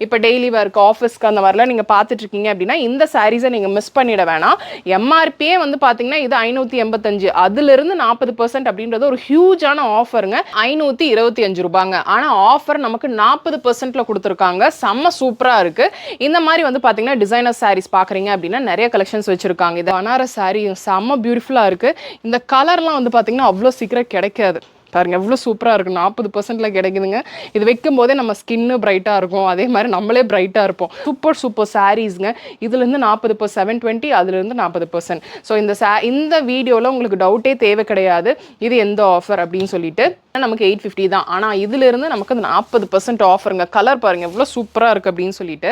இப்போ daily work ஆஃபீஸ்க்கு அந்த மாதிரிலாம் நீங்கள் பார்த்துட்டு இருக்கீங்க அப்படின்னா இந்த சாரீஸை நீங்கள் மிஸ் பண்ணிட வேணாம். எம்ஆர்பியே வந்து பார்த்தீங்கன்னா இது 585, அதிலிருந்து 40% அப்படின்றது ஒரு ஹியூஜான ஆஃபருங்க. 525 ரூபாங்க. ஆனால் ஆஃபர் நமக்கு 40%ல கொடுத்துருக்காங்க. செம்ம சூப்பராக இருக்கு. இந்த மாதிரி வந்து பார்த்தீங்கன்னா டிசைனர் சாரீஸ் பார்க்குறீங்க அப்படின்னா நிறைய கலெக்ஷன்ஸ் வச்சிருக்காங்க. இது பனாரஸ் சாரீ செம்ம பியூட்டிஃபுல்லாக இருக்கு. இந்த கலர்லாம் வந்து பார்த்தீங்கன்னா அவ்வளோ சீக்கிரம் கிடைக்காது. பாருங்க எவ்வளோ சூப்பராக இருக்கும். 40%ல கிடைக்குதுங்க. இது வைக்கும் போதே நம்ம ஸ்கின்னு பிரைட்டாக இருக்கும். அதே மாதிரி நம்மளே பிரைட்டாக இருப்போம். சூப்பர் சூப்பர் சாரீஸ்ங்க. இதுலேருந்து 40%, 720, அதுலேருந்து 40%. ஸோ இந்த வீடியோவில் உங்களுக்கு டவுட்டே தேவை கிடையாது இது எந்த ஆஃபர் அப்படின்னு சொல்லிட்டு. நமக்கு 850 தான். ஆனால் இதிலிருந்து நமக்கு 40% ஆஃபருங்க. கலர் பாருங்க எவ்வளோ சூப்பராக இருக்குது அப்படின்னு சொல்லிட்டு.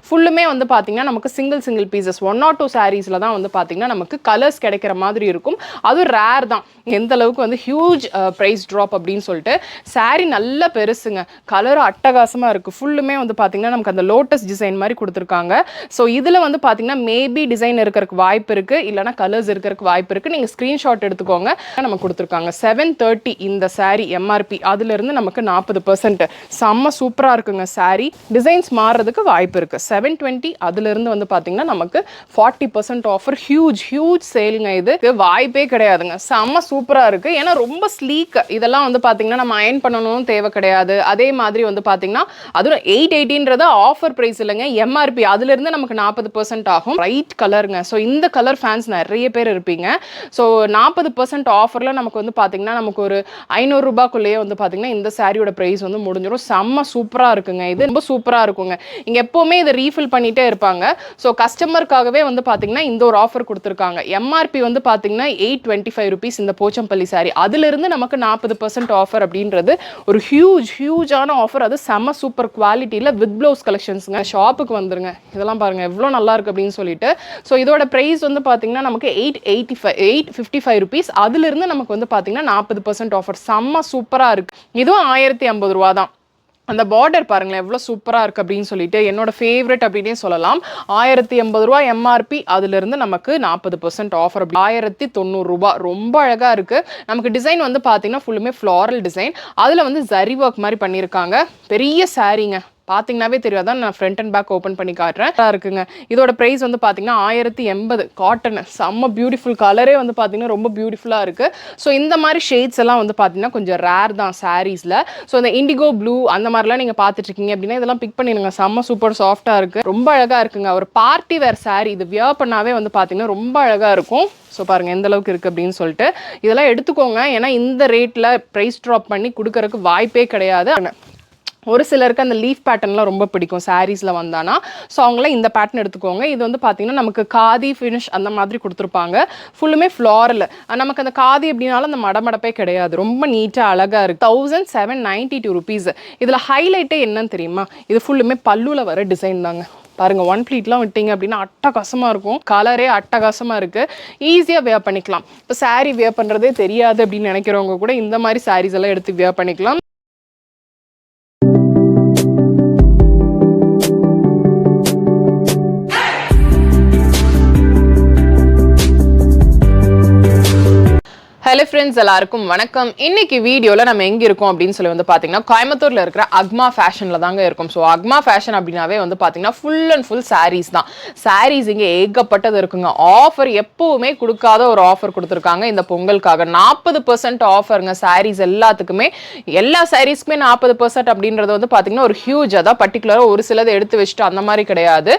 ஃபுல்லுமே வந்து பார்த்தீங்கன்னா நமக்கு சிங்கிள் பீசஸ் 1 or 2 சாரீஸில் தான் வந்து பார்த்தீங்கன்னா நமக்கு கலர்ஸ் கிடைக்கிற மாதிரி இருக்கும். அதுவும் ரேர் தான். எந்த அளவுக்கு வந்து ஹியூஜ் ப்ரைஸ் ட்ராப் அப்படின்னு சொல்லிட்டு. சாரீ நல்ல பெருசுங்க. கலர் அட்டகாசமாக இருக்குது. ஃபுல்லுமே வந்து பார்த்தீங்கன்னா நமக்கு அந்த லோட்டஸ் டிசைன் மாதிரி கொடுத்துருக்காங்க. ஸோ இதில் வந்து பார்த்தீங்கன்னா மேபி டிசைன் இருக்கிறதுக்கு வாய்ப்பு இருக்குது, இல்லைனா கலர்ஸ் இருக்கிறதுக்கு வாய்ப்பு இருக்குது. நீங்கள் ஸ்க்ரீன்ஷாட் எடுத்துக்கோங்க. நம்ம கொடுத்துருக்காங்க 730 இந்த சாரீ எம்ஆர்பி. அதிலிருந்து நமக்கு 40%. செம்ம சூப்பராக இருக்குங்க. சாரீ டிசைன்ஸ் மாறுறதுக்கு வாய்ப்பு இருக்கு. 720 அதிலிருந்து வந்து பார்த்தீங்கன்னா நமக்கு 40% ஆஃபர். ஹியூஜ் சேலுங்க. இது வாய்ப்பே கிடையாதுங்க. செம்ம சூப்பராக இருக்கு. ஏன்னா ரொம்ப ஸ்லீக். இதெல்லாம் வந்து பார்த்தீங்கன்னா நம்ம அயன் பண்ணணும்னு தேவை கிடையாது. அதே மாதிரி வந்து பார்த்தீங்கன்னா அதுவும் 880ன்றது ஆஃபர் ப்ரைஸ் இல்லைங்க, எம்ஆர்பி. அதிலிருந்து நமக்கு 40% ஆகும். ரைட் கலருங்க. ஸோ இந்த கலர் ஃபேன்ஸ் நிறைய பேர் இருப்பீங்க. ஸோ 40% ஆஃபரில் நமக்கு வந்து பார்த்தீங்கன்னா நமக்கு ஒரு 500 ரூபாய்க்குள்ளேயே வந்து பார்த்தீங்கன்னா இந்த சாரியோட ப்ரைஸ் வந்து முடிஞ்சிடும். செம்ம சூப்பராக இருக்குங்க. இது ரொம்ப சூப்பராக இருக்குங்க. இங்கே எப்போவுமே இதை ரீஃபில் பண்ணிகிட்டே இருப்பாங்க. ஸோ கஸ்டமருக்காகவே வந்து பார்த்தீங்கன்னா இந்த ஒரு ஆஃபர் கொடுத்துருக்காங்க. எம்ஆர்பி வந்து பார்த்தீங்கன்னா 825 rupees இந்த போச்சம்பள்ளி சாரி. அதிலிருந்து நமக்கு 40% ஆஃபர் அப்படின்றது ஒரு ஹியூஜான ஆஃபர். அது செம்ம சூப்பர் குவாலிட்டியில் வித் ப்ளவுஸ் கலெக்ஷன்ஸுங்க. ஷாப்புக்கு வந்துருங்க. இதெல்லாம் பாருங்கள் எவ்வளோ நல்லா இருக்குது அப்படின்னு சொல்லிட்டு. ஸோ இதோட ப்ரைஸ் வந்து பார்த்தீங்கன்னா நமக்கு 855 rupees. அதிலிருந்து நமக்கு வந்து பார்த்தீங்கன்னா 40% ஆஃபர். செம்ம சூப்பராக இருக்குது. இதுவும் 1050 ரூபா தான். அந்த பார்டர் பாருங்களேன் எவ்வளோ சூப்பராக இருக்குது அப்படின்னு சொல்லிட்டு. என்னோட ஃபேவரட் அப்படின்னே சொல்லலாம். 1050 ரூபா எம்ஆர்பி. அதிலிருந்து நமக்கு 40% ஆஃபர். 1090 ரூபா. ரொம்ப அழகாக இருக்குது. நமக்கு டிசைன் வந்து பார்த்தீங்கன்னா ஃபுல்லுமே ஃப்ளாரல் டிசைன். அதில் வந்து ஜரி ஒர்க் மாதிரி பண்ணியிருக்காங்க. பெரிய சாரீங்க. பார்த்தீங்கன்னாவே தெரியும். தான் நான் ஃப்ரண்ட் அண்ட் பேக் ஓப்பன் பண்ணி காட்டுறேன். இருக்குங்க. இதோட ப்ரைஸ் வந்து பார்த்தீங்கன்னா 1080. காட்டன் செம்ம பியூட்டிஃபுல். கலரே வந்து பார்த்தீங்கன்னா ரொம்ப பியூட்டிஃபுல்லாக இருக்குது. ஸோ இந்த மாதிரி ஷேட்ஸ் எல்லாம் வந்து பார்த்தீங்கன்னா கொஞ்சம் ரேர் தான் சாரீஸில். ஸோ இந்த இண்டிகோ ப்ளூ அந்த மாதிரிலாம் நீங்கள் பார்த்துட்டு இருக்கீங்க அப்படின்னா இதெல்லாம் பிக் பண்ணிடுங்க. செம்ம சூப்பர் சாஃப்டாக இருக்குது. ரொம்ப அழகாக இருக்குங்க. ஒரு பார்ட்டி வேர் சாரீ. இது வியர் பண்ணாவே வந்து பார்த்தீங்கன்னா ரொம்ப அழகாக இருக்கும். ஸோ பாருங்கள் எந்த அளவுக்கு இருக்குது அப்படின்னு சொல்லிட்டு. இதெல்லாம் எடுத்துக்கோங்க. ஏன்னா இந்த ரேட்டில் ப்ரைஸ் ட்ராப் பண்ணி கொடுக்கறதுக்கு வாய்ப்பே கிடையாது. ஒரு சிலருக்கு அந்த லீஃப் பேட்டர்ன்லாம் ரொம்ப பிடிக்கும் சாரீஸில் வந்தானா. ஸோ அவங்களாம் இந்த பேட்டர்ன் எடுத்துக்கோங்க. இது வந்து பார்த்தீங்கன்னா நமக்கு காதி ஃபினிஷ் அந்த மாதிரி கொடுத்துருப்பாங்க. ஃபுல்லுமே ஃப்ளாரல். நமக்கு அந்த காதி அப்படின்னாலும் அந்த மடமடப்பே கிடையாது. ரொம்ப நீட்டாக அழகாக இருக்குது. 1792 rupees. இதில் ஹைலைட்டே என்னன்னு தெரியுமா? இது ஃபுல்லுமே பல்லுவில் வர டிசைன் தாங்க. பாருங்கள் 1 pleatலாம் விட்டீங்க அப்படின்னா அட்டகாசமாக இருக்கும். கலரே அட்டகாசமாக இருக்குது. ஈஸியாக வியர் பண்ணிக்கலாம். இப்போ சாரீ வியர் பண்ணுறதே தெரியாது அப்படின்னு நினைக்கிறவங்க கூட இந்த மாதிரி சாரீஸ் எல்லாம் எடுத்து வியர் பண்ணிக்கலாம். ஹலோ ஃப்ரெண்ட்ஸ், எல்லாருக்கும் வணக்கம். இன்னைக்கு வீடியோவில் நம்ம எங்கே இருக்கோம் அப்படின்னு சொல்லி வந்து பார்த்தீங்கன்னா கோயம்புத்தூரில் இருக்கிற அக்மா ஃபேஷனில் தாங்க இருக்கும். ஸோ அக்மா ஃபேஷன் அப்படின்னாவே வந்து பார்த்தீங்கன்னா ஃபுல் அண்ட் ஃபுல் சாரீஸ் தான். சாரீஸ் இங்கே ஏகப்பட்டது இருக்குங்க. ஆஃபர் எப்போவுமே கொடுக்காத ஒரு ஆஃபர் கொடுத்துருக்காங்க இந்த பொங்கலுக்காக. 40% ஆஃபருங்க சாரீஸ் எல்லாத்துக்குமே. எல்லா சாரீஸ்க்குமே 40% அப்படின்றது வந்து பார்த்தீங்கன்னா ஒரு ஹியூஜ். அதான் பர்டிகுலராக ஒரு சிலதை எடுத்து வச்சுட்டு அந்த மாதிரி கிடையாது.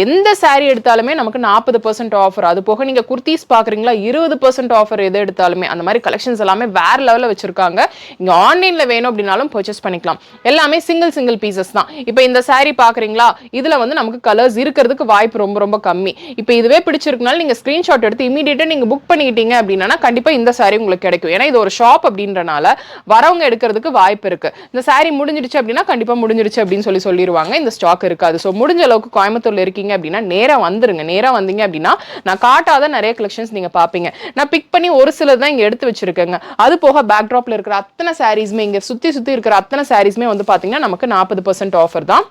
எந்த சாரீ எடுத்தாலுமே நமக்கு 40% ஆஃபர். அது போக நீங்கள் குர்த்தீஸ் பார்க்குறீங்களா 20% ஆஃபர் எது எடுத்தாலுமே. அந்த மாதிரி கலெக்ஷன்ஸ் எல்லாமே வேற லெவலில் வச்சிருக்காங்க. இங்க ஆன்லைன்ல வேணும் அப்படின்னாலும் பர்ச்சேஸ் பண்ணிக்கலாம். எல்லாமே சிங்கிள் பீசஸ் தான். இப்போ இந்த சாரீ பாக்குறீங்களா, இதுல வந்து நமக்கு கலர்ஸ் இருக்கிறதுக்கு வாய்ப்பு ரொம்ப ரொம்ப கம்மி. இப்போ இதுவே பிடிச்சிருக்குனால நீங்க ஸ்கிரீன்ஷாட் எடுத்து இமீடியட்டா நீங்க புக் பண்ணிக்கிட்டீங்க அப்படின்னா கண்டிப்பா இந்த சாரீ உங்களுக்கு கிடைக்கும். ஏன்னா இது ஒரு ஷாப் அப்படின்றனால வரவங்க எடுக்கிறதுக்கு வாய்ப்பு இருக்கு. இந்த சாரீ முடிஞ்சிடுச்சு அப்படின்னா கண்டிப்பா முடிஞ்சிடுச்சு அப்படின்னு சொல்லிடுவாங்க. இந்த ஸ்டாக் இருக்காது. ஸோ முடிஞ்ச அளவுக்கு கோயம்புத்தூர்ல இருக்கீங்க அப்படின்னா நேரா வந்துருங்க. நேரா வந்தீங்க அப்படின்னா நான் காட்டாத நிறைய கலெக்ஷன்ஸ் நீங்க பாப்பீங்க. நான் பிக் பண்ணி ஒரு சிலர் தான் இங்க எடுத்து வச்சிருக்கேங்க. அது போக பேக்ட்ராப்ல இருக்கிற அத்தனை சாரீஸ்மே, இங்க சுத்தி இருக்கிற அத்தனை சாரீஸ்மே வந்து பாத்தீங்கன்னா நமக்கு 40% ஆஃபர் தான்.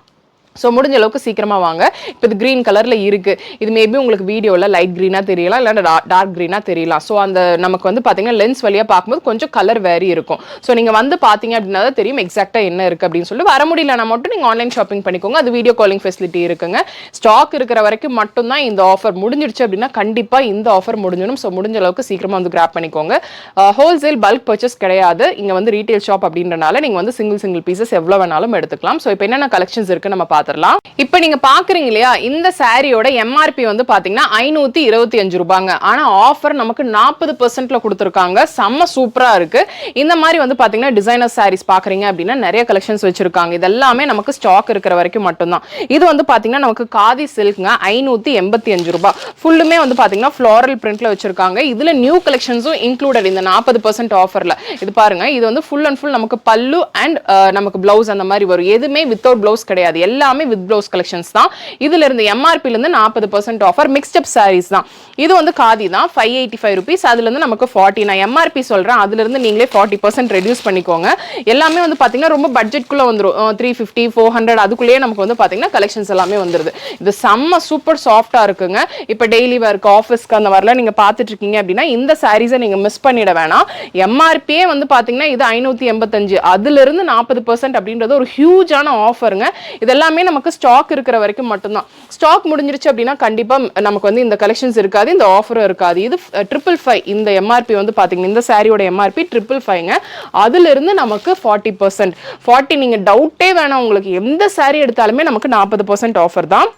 ஸோ முடிஞ்ச அளவுக்கு சீக்கிரமாக வாங்க. இப்போ இது க்ரீன் கலரில் இருக்குது. இது மேபி உங்களுக்கு வீடியோவில் லைட் க்ரீனாக தெரியலாம், இல்லை டார்க் க்ரீனாக தெரியலாம். ஸோ அந்த நமக்கு வந்து பார்த்தீங்கன்னா லென்ஸ் வழியாக பார்க்கும்போது கொஞ்சம் கலர் வேரி இருக்கும். ஸோ நீங்கள் வந்து பார்த்தீங்க அப்படின்னா தான் தெரியும் எக்ஸாக்டாக என்ன இருக்குது அப்படின்னு சொல்லி. வர முடியலன்னா மட்டும் நீங்கள் ஆன்லைன் ஷாப்பிங் பண்ணிக்கோங்க. அது வீடியோ காலிங் ஃபெசிலிட்டி இருக்குங்க. ஸ்டாக் இருக்கிற வரைக்கும் மட்டும்தான் இந்த ஆஃபர். முடிஞ்சிடுச்சு அப்படின்னா கண்டிப்பாக இந்த ஆஃபர் முடிஞ்சிடும். ஸோ முடிஞ்ச அளவுக்கு சீக்கிரமாக வந்து கிராப் பண்ணிக்கோங்க. ஹோல்சேல் பல்க் பர்ச்சேஸ் கிடையாது. இங்கே வந்து ரீட்டைல் ஷாப் அப்படின்றனால நீங்கள் வந்து சிங்கிள் பீசஸ் எவ்வளோ வேணாலும் எடுத்துக்கலாம். ஸோ இப்போ என்னென்ன கலெக்ஷன்ஸ் இருக்குது நம்ம பார்த்துடலாம். இப்போ நீங்க பாக்குறீங்க இல்லையா, இந்த சாரியோட எம்ஆர்பி வந்து பாத்தீங்கன்னா 525 ரூபாங்க. ஆனா ஆஃபர் நமக்கு 40% கொடுத்துருக்காங்க. செம்ம சூப்பரா இருக்கு. இந்த மாதிரி வந்து பாத்தீங்கன்னா டிசைனர் சாரீஸ் பாக்குறீங்க அப்படின்னா நிறைய கலெக்ஷன்ஸ் வச்சிருக்காங்க. இது எல்லாமே நமக்கு ஸ்டாக் இருக்கிற வரைக்கும் மட்டும்தான். இது வந்து பாத்தீங்கன்னா நமக்கு காதி சில்க்ங்க 585 ரூபாய். ஃபுல்லுமே வந்து பாத்தீங்கன்னா ஃப்ளோரல் பிரிண்ட்ல வச்சிருக்காங்க. இதுல நியூ கலெக்ஷன்ஸும் இன்க்ளூடட் இந்த 40% ஆஃபர்ல. இது பாருங்க, இது வந்து ஃபுல் அண்ட் ஃபுல் நமக்கு பல்லு அண்ட் நமக்கு பிளவுஸ் அந்த மாதிரி வரும். எதுவுமே வித்தவுட் பிளவுஸ் கிடையாது, எல்லாமே வித் பிளவுஸ் கலெக்ஷன்ஸ் தான். இதுல இருந்து எம்ஆர்பி இருந்து 40% ஆஃபர். மிக்ஸ்ட் அப் சாரீஸ் தான். இது வந்து காதி தான் 585 ரூபீஸ். அதுல இருந்து நமக்கு 40. நான் எம்ஆர்பி சொல்றேன், அதுல இருந்து நீங்களே 40% ரெடியூஸ் பண்ணிக்கோங்க. எல்லாமே வந்து பாத்தீங்கன்னா ரொம்ப பட்ஜெட்குள்ள வந்துரும். 350 400 அதுக்குள்ளேயே நமக்கு வந்து பாத்தீங்கன்னா கலெக்ஷன்ஸ் எல்லாமே வந்துருது. இது செம்ம சூப்பர் சாஃப்டா இருக்குங்க. இப்போ டெய்லி ஒர்க் ஆஃபீஸ்க்கு அந்த மாதிரிலாம் நீங்க பாத்துட்டு இருக்கீங்க அப்படின்னா இந்த சாரீஸை நீங்க மிஸ் பண்ணிட வேணாம். எம்ஆர்பியே வந்து பாத்தீங்கன்னா இது 585, அதுல இருந்து 40% அப்படின்றது ஒரு ஹியூஜான ஆஃபருங்க. இதெல்லாமே நமக்கு ஸ்டாக் இருக்கிற வரைக்கும் மட்டும்தான். ஸ்டாக் முடிஞ்சிருச்சு அப்படின்னா கண்டிப்பா நமக்கு வந்து இந்த கலெக்ஷன்ஸ் இருக்காது, இந்த ஆஃபரும் இருக்காது. இது 555. இந்த எம்ஆர்பி வந்து பாத்தீங்கன்னா இந்த சாரியோட எம்ஆர்பி 555ங்க. அதுல இருந்து நமக்கு 40%. 40 நீங்க டவுட்டே வேணாம், உங்களுக்கு எந்த சாரி எடுத்தாலுமே நமக்கு 40% ஆஃபர் தான்.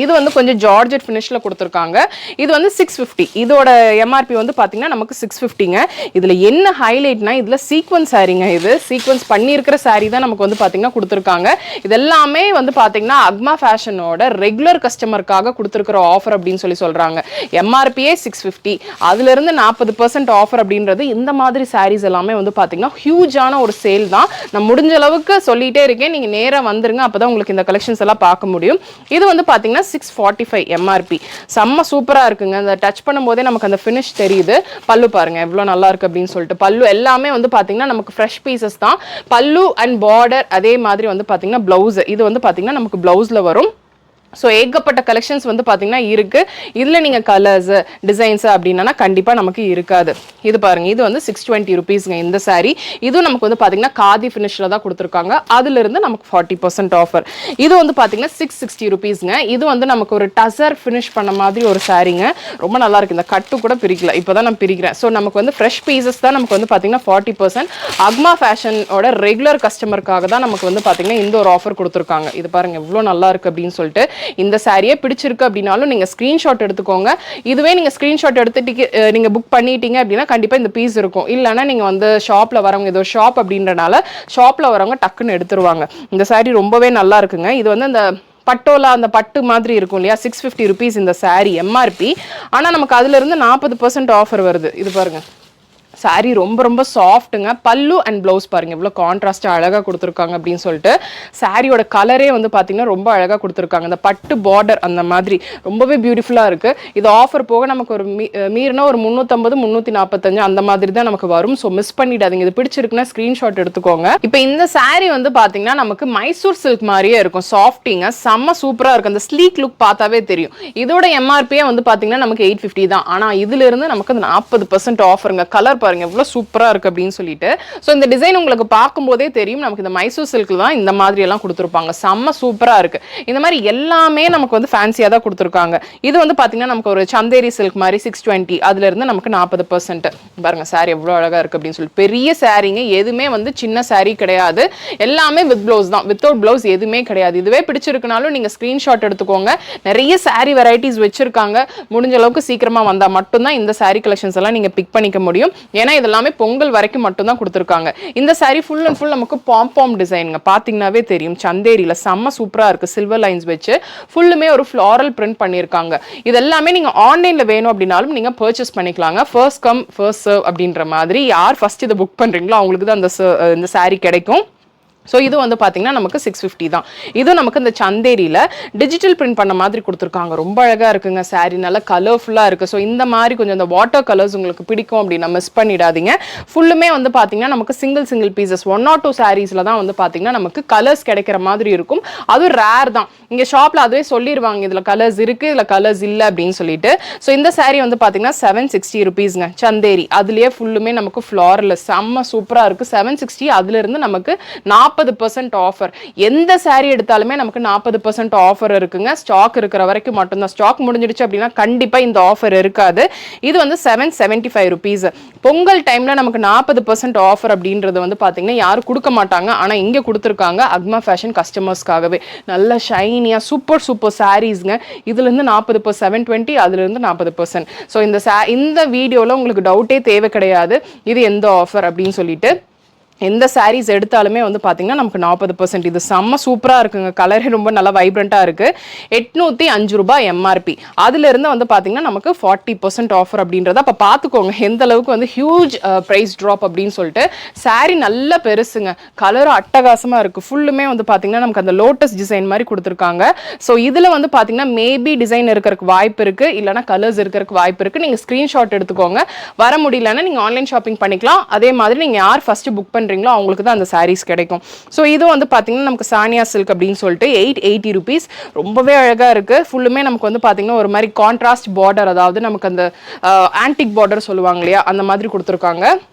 இது வந்து கொஞ்சம் ஜார்ஜெட் ஃபினிஷ்ல கொடுத்துருக்காங்க. இது வந்து 650. இதோட எம்ஆர்பி வந்து பாத்தீங்கன்னா நமக்கு 650ங்க. இதுல என்ன ஹைலைட்னா இதுல சீக்வன்ஸ் சாரீங்க. இது சீக்வன்ஸ் பண்ணியிருக்கிற சாரி தான் நமக்கு வந்து பாத்தீங்கன்னா கொடுத்துருக்காங்க. இது எல்லாமே வந்து பாத்தீங்கன்னா அக்மா ஃபேஷனோட ரெகுலர் கஸ்டமருக்காக கொடுத்துருக்கிற ஆஃபர் அப்படின்னு சொல்றாங்க. எம்ஆர்பியே 650, அதுல இருந்து 40% ஆஃபர் அப்படின்றது இந்த மாதிரி சாரீஸ் எல்லாமே வந்து பாத்தீங்கன்னா ஹியூஜான ஒரு சேல் தான். நான் முடிஞ்ச அளவுக்கு சொல்லிட்டே இருக்கேன், நீங்க நேரா வந்துருங்க, அப்பதான் உங்களுக்கு இந்த கலெக்ஷன்ஸ் எல்லாம் பார்க்க முடியும். இது வந்து பாத்தீங்கன்னா 645 எம்ஆர்பி. செம்ம சூப்பரா இருக்குங்க. அந்த டச் பண்ணும்போதே நமக்கு அந்த ஃபினிஷ் தெரியுது. பல்லு பாருங்க எவ்வளவு நல்லா இருக்கு அப்படின்னு சொல்லிட்டு. பல்லு எல்லாமே வந்து பாத்தீங்கன்னா நமக்கு ஃப்ரெஷ் பீசஸ் தான். பல்லு அண்ட் பார்டர் அதே மாதிரி வந்து பாத்தீங்கன்னா பிளவுஸ், இது வந்து பாத்தீங்கன்னா நமக்கு பிளவுஸ்ல வரும். ஸோ ஏகப்பட்ட கலெக்ஷன்ஸ் வந்து பார்த்தீங்கன்னா இருக்கு. இதில் நீங்கள் கலர்ஸ் டிசைன்ஸ் அப்படின்னா கண்டிப்பாக நமக்கு இருக்காது. இது பாருங்க, இது வந்து 620 ருபீஸ்ங்க இந்த சாரி. இதுவும் நமக்கு வந்து பார்த்தீங்கன்னா காதி ஃபினிஷில் தான் கொடுத்துருக்காங்க. அதுலேருந்து நமக்கு 40% ஆஃபர். இது வந்து பார்த்தீங்கன்னா 660 ருபீஸ்ங்க. இது வந்து நமக்கு ஒரு டசர் ஃபினிஷ் பண்ண மாதிரி ஒரு சாரிங்க. ரொம்ப நல்லா இருக்கு. இந்த கட்டு கூட பிரிக்கல, இப்போ தான் நான் பிரிக்கிறேன். ஸோ நமக்கு வந்து ஃப்ரெஷ் பீசஸ் தான் நமக்கு வந்து பார்த்தீங்கன்னா 40%. அக்மா ஃபேஷனோட ரெகுலர் கஸ்டமருக்காக தான் நமக்கு வந்து பார்த்தீங்கன்னா இந்த ஒரு ஆஃபர் கொடுத்துருக்காங்க. இது பாருங்க எவ்வளோ நல்லா இருக்கு அப்படின்னு சொல்லிட்டு. இந்த சாரியே பிடிச்சிருக்கு அப்படினாலும் நீங்க ஸ்கிரீன்ஷாட் எடுத்துக்கோங்க. இதுவே நீங்க ஸ்கிரீன்ஷாட் எடுத்துட்டு நீங்க புக் பண்ணிட்டீங்க அப்படின்னா கண்டிப்பா இந்த பீஸ் இருக்கும். இல்லைன்னா நீங்க வந்து ஷாப்ல வரவங்க, ஏதோ ஷாப் அப்படின்றனால ஷாப்ல வரவங்க டக்குன்னு எடுத்துருவாங்க. இந்த சாரி ரொம்பவே நல்லா இருக்குங்க. இது வந்து அந்த பட்டோலா அந்த பட்டு மாதிரி இருக்கும் இல்லையா, 650 ருபீஸ் இந்த சாரி எம்ஆர்பி. ஆனா நமக்கு அதுல இருந்து 40% ஆஃபர் வருது. இது பாருங்க, சாரி ரொம்ப ரொம்ப சாஃப்ட்டுங்க. பல்லு அண்ட் பிளவுஸ் பாருங்க எவ்வளோ கான்ட்ராஸ்டாக அழகாக கொடுத்துருக்காங்க அப்படின்னு சொல்லிட்டு. சாரியோட கலரே வந்து பார்த்தீங்கன்னா ரொம்ப அழகாக கொடுத்துருக்காங்க. அந்த பட்டு பார்டர் அந்த மாதிரி ரொம்பவே பியூட்டிஃபுல்லாக இருக்குது. இது ஆஃபர் போக நமக்கு ஒரு மீறினா ஒரு 350 345 அந்த மாதிரி தான் நமக்கு வரும். ஸோ மிஸ் பண்ணிடாதீங்க. இது பிடிச்சிருக்குன்னா ஸ்க்ரீன்ஷாட் எடுத்துக்கோங்க. இப்போ இந்த சாரி வந்து பார்த்தீங்கன்னா நமக்கு மைசூர் சில்க் மாதிரியே இருக்கும். சாஃப்டிங்க செம்ம சூப்பராக இருக்கும். அந்த ஸ்லீக் லுக் பார்த்தாவே தெரியும். இதோட எம்ஆர்பியே வந்து பார்த்தீங்கன்னா நமக்கு 850 தான். ஆனால் இதுல இருந்து நமக்கு 40% ஆஃபருங்க. கலர் பாருங்க எவ்வளவு சூப்பரா இருக்கு அப்படின்னு சொல்லிட்டு. சோ இந்த டிசைன் உங்களுக்கு பார்க்கும்போதே தெரியும் நமக்கு இந்த மைசூர் சில்க்ல தான் இந்த மாதிரி எல்லாம் கொடுத்திருப்பாங்க. செம்ம சூப்பரா இருக்கு. இந்த மாதிரி எல்லாமே நமக்கு வந்து ஃபேன்சியா தான் கொடுத்திருக்காங்க. இது வந்து பாத்தீங்கன்னா நமக்கு ஒரு சந்தேரி சில்க் மாதிரி 620, அதுல இருந்து நமக்கு 40%. பாருங்க சாரி எவ்வளவு அழகா இருக்கு அப்படின்னு சொல்லி. பெரிய சாரிங்க, எதுவுமே வந்து சின்ன சாரி கிடையாது. எல்லாமே வித் பிளவுஸ் தான். வித்தவுட் பிளவுஸ் எதுவுமே கிடையாது. இதுவே பிடிச்சிருக்குனாலும் நீங்க ஸ்கிரீன்ஷாட் எடுத்துக்கோங்க. நிறைய சாரி வெரைட்டிஸ் வச்சிருக்காங்க. முடிஞ்ச அளவுக்கு சீக்கிரமா வந்தா மட்டும்தான் இந்த சாரி கலெக்ஷன்ஸ் எல்லாம் நீங்க பிக் பண்ணிக்க முடியும். ஏன்னா இதெல்லாமே பொங்கல் வரைக்கும் மட்டும் தான் கொடுத்துருக்காங்க. இந்த சாரி ஃபுல் அண்ட் ஃபுல் நமக்கு பாம் டிசைனுங்க. பாத்தீங்கன்னாவே தெரியும். சந்தேரியில செம்ம சூப்பரா இருக்கு. சில்வர் லைன்ஸ் வச்சு ஃபுல்லுமே ஒரு ஃப்ளாரல் பிரிண்ட் பண்ணியிருக்காங்க. இது எல்லாமே நீங்க ஆன்லைன்ல வேணும் அப்படின்னாலும் நீங்க பர்ச்சேஸ் பண்ணிக்கலாங்க. ஃபர்ஸ்ட் கம் ஃபர்ஸ்ட் சர்வ் அப்படின்ற மாதிரி. யார் ஃபர்ஸ்ட் இதை புக் பண்றீங்களோ அவங்களுக்கு தான் இந்த சாரி கிடைக்கும். ஸோ இது வந்து பார்த்தீங்கன்னா நமக்கு 650 தான். இது நமக்கு இந்த சந்தேரியில் டிஜிட்டல் பிரிண்ட் பண்ண மாதிரி கொடுத்துருக்காங்க. ரொம்ப அழகாக இருக்குங்க சாரீ, நல்லா கலர்ஃபுல்லாக இருக்குது. ஸோ இந்த மாதிரி கொஞ்சம் இந்த வாட்டர் கலர்ஸ் உங்களுக்கு பிடிக்கும் அப்படின்னா மிஸ் பண்ணிடாதீங்க. ஃபுல்லுமே வந்து பார்த்தீங்கன்னா நமக்கு சிங்கிள் பீசஸ் 1 or 2 சாரீஸில் தான் வந்து பார்த்தீங்கன்னா நமக்கு கலர்ஸ் கிடைக்கிற மாதிரி இருக்கும். அதுவும் ரேர் தான். இங்கே ஷாப்பில் அதுவே சொல்லிடுவாங்க இதில் கலர்ஸ் இருக்குது, இதில் கலர்ஸ் இல்லை அப்படின்னு சொல்லிட்டு. ஸோ இந்த சாரீ வந்து பார்த்தீங்கன்னா 760 rupeesங்க. சந்தேரி அதுலேயே ஃபுல்லுமே நமக்கு ஃப்ளாரில் செம்ம சூப்பராக இருக்குது. 760 அதுலேருந்து நமக்கு 40% ஆஃபர். எந்த சாரீ எடுத்தாலுமே நமக்கு 40% ஆஃபர் இருக்குங்க. ஸ்டாக் இருக்கிற வரைக்கும் மட்டும்தான். ஸ்டாக் முடிஞ்சிடுச்சு அப்படின்னா கண்டிப்பா இந்த ஆஃபர் இருக்காது. இது வந்து 775 rupees. பொங்கல் டைம்ல நமக்கு 40% ஆஃபர் அப்படின்றது வந்து பாத்தீங்கன்னா யாரும் கொடுக்க மாட்டாங்க. ஆனா இங்க கொடுத்துருக்காங்க அக்மா ஃபேஷன் கஸ்டமர்ஸ்க்காகவே. நல்ல ஷைனியா சூப்பர் சாரீஸ்ங்க. இதுல இருந்து 40% 720, அதுல இருந்து 40%. ஸோ இந்த வீடியோல உங்களுக்கு டவுட்டே தேவை கிடையாது இது எந்த ஆஃபர் அப்படின்னு சொல்லிட்டு. எந்த சாரீஸ் எடுத்தாலுமே வந்து பார்த்தீங்கன்னா நமக்கு 40%. இது செம்ம சூப்பராக இருக்குங்க. கலரே ரொம்ப நல்லா வைப்ரண்ட்டாக இருக்குது. 805 ரூபாய் எம்ஆர்பி. அதுலேருந்து வந்து பார்த்தீங்கன்னா நமக்கு 40% ஆஃபர் அப்படின்றத அப்போ பார்த்துக்கோங்க எந்த அளவுக்கு வந்து ஹியூஜ் ப்ரைஸ் ட்ராப் அப்படின்னு சொல்லிட்டு. சாரீ நல்ல பெருசுங்க, கலரும் அட்டகாசமாக இருக்குது. ஃபுல்லுமே வந்து பார்த்தீங்கன்னா நமக்கு அந்த லோட்டஸ் டிசைன் மாதிரி கொடுத்துருக்காங்க. ஸோ இதில் வந்து பார்த்தீங்கன்னா மேபி டிசைன் இருக்கிறதுக்கு வாய்ப்பு இருக்குது, இல்லைனா கலர்ஸ் இருக்கிறதுக்கு வாய்ப்பு இருக்குது. நீங்கள் ஸ்க்ரீன்ஷாட் எடுத்துக்கோங்க. வர முடியலன்னா நீங்கள் ஆன்லைன் ஷாப்பிங் பண்ணிக்கலாம். அதே மாதிரி நீங்கள் யார் ஃபஸ்ட்டு புக் பண்ணுறீங்களோ அவங்களுக்கு தான் அந்த சாரீஸ் கிடைக்கும். ஸோ இது வந்து பார்த்தீங்கன்னா நமக்கு சானியா சில்க் அப்படின்னு சொல்லிட்டு 880 rupees. ரொம்பவே அழகாக இருக்குது. ஃபுல்லுமே நமக்கு வந்து பார்த்தீங்கன்னா ஒரு மாதிரி கான்ட்ராஸ்ட் பார்டர், அதாவது நமக்கு அந்த ஆன்டிக் பார்டர் சொல்லுவாங்க இல்லையா, அந்த மாதிரி கொடுத்துருக்காங்க.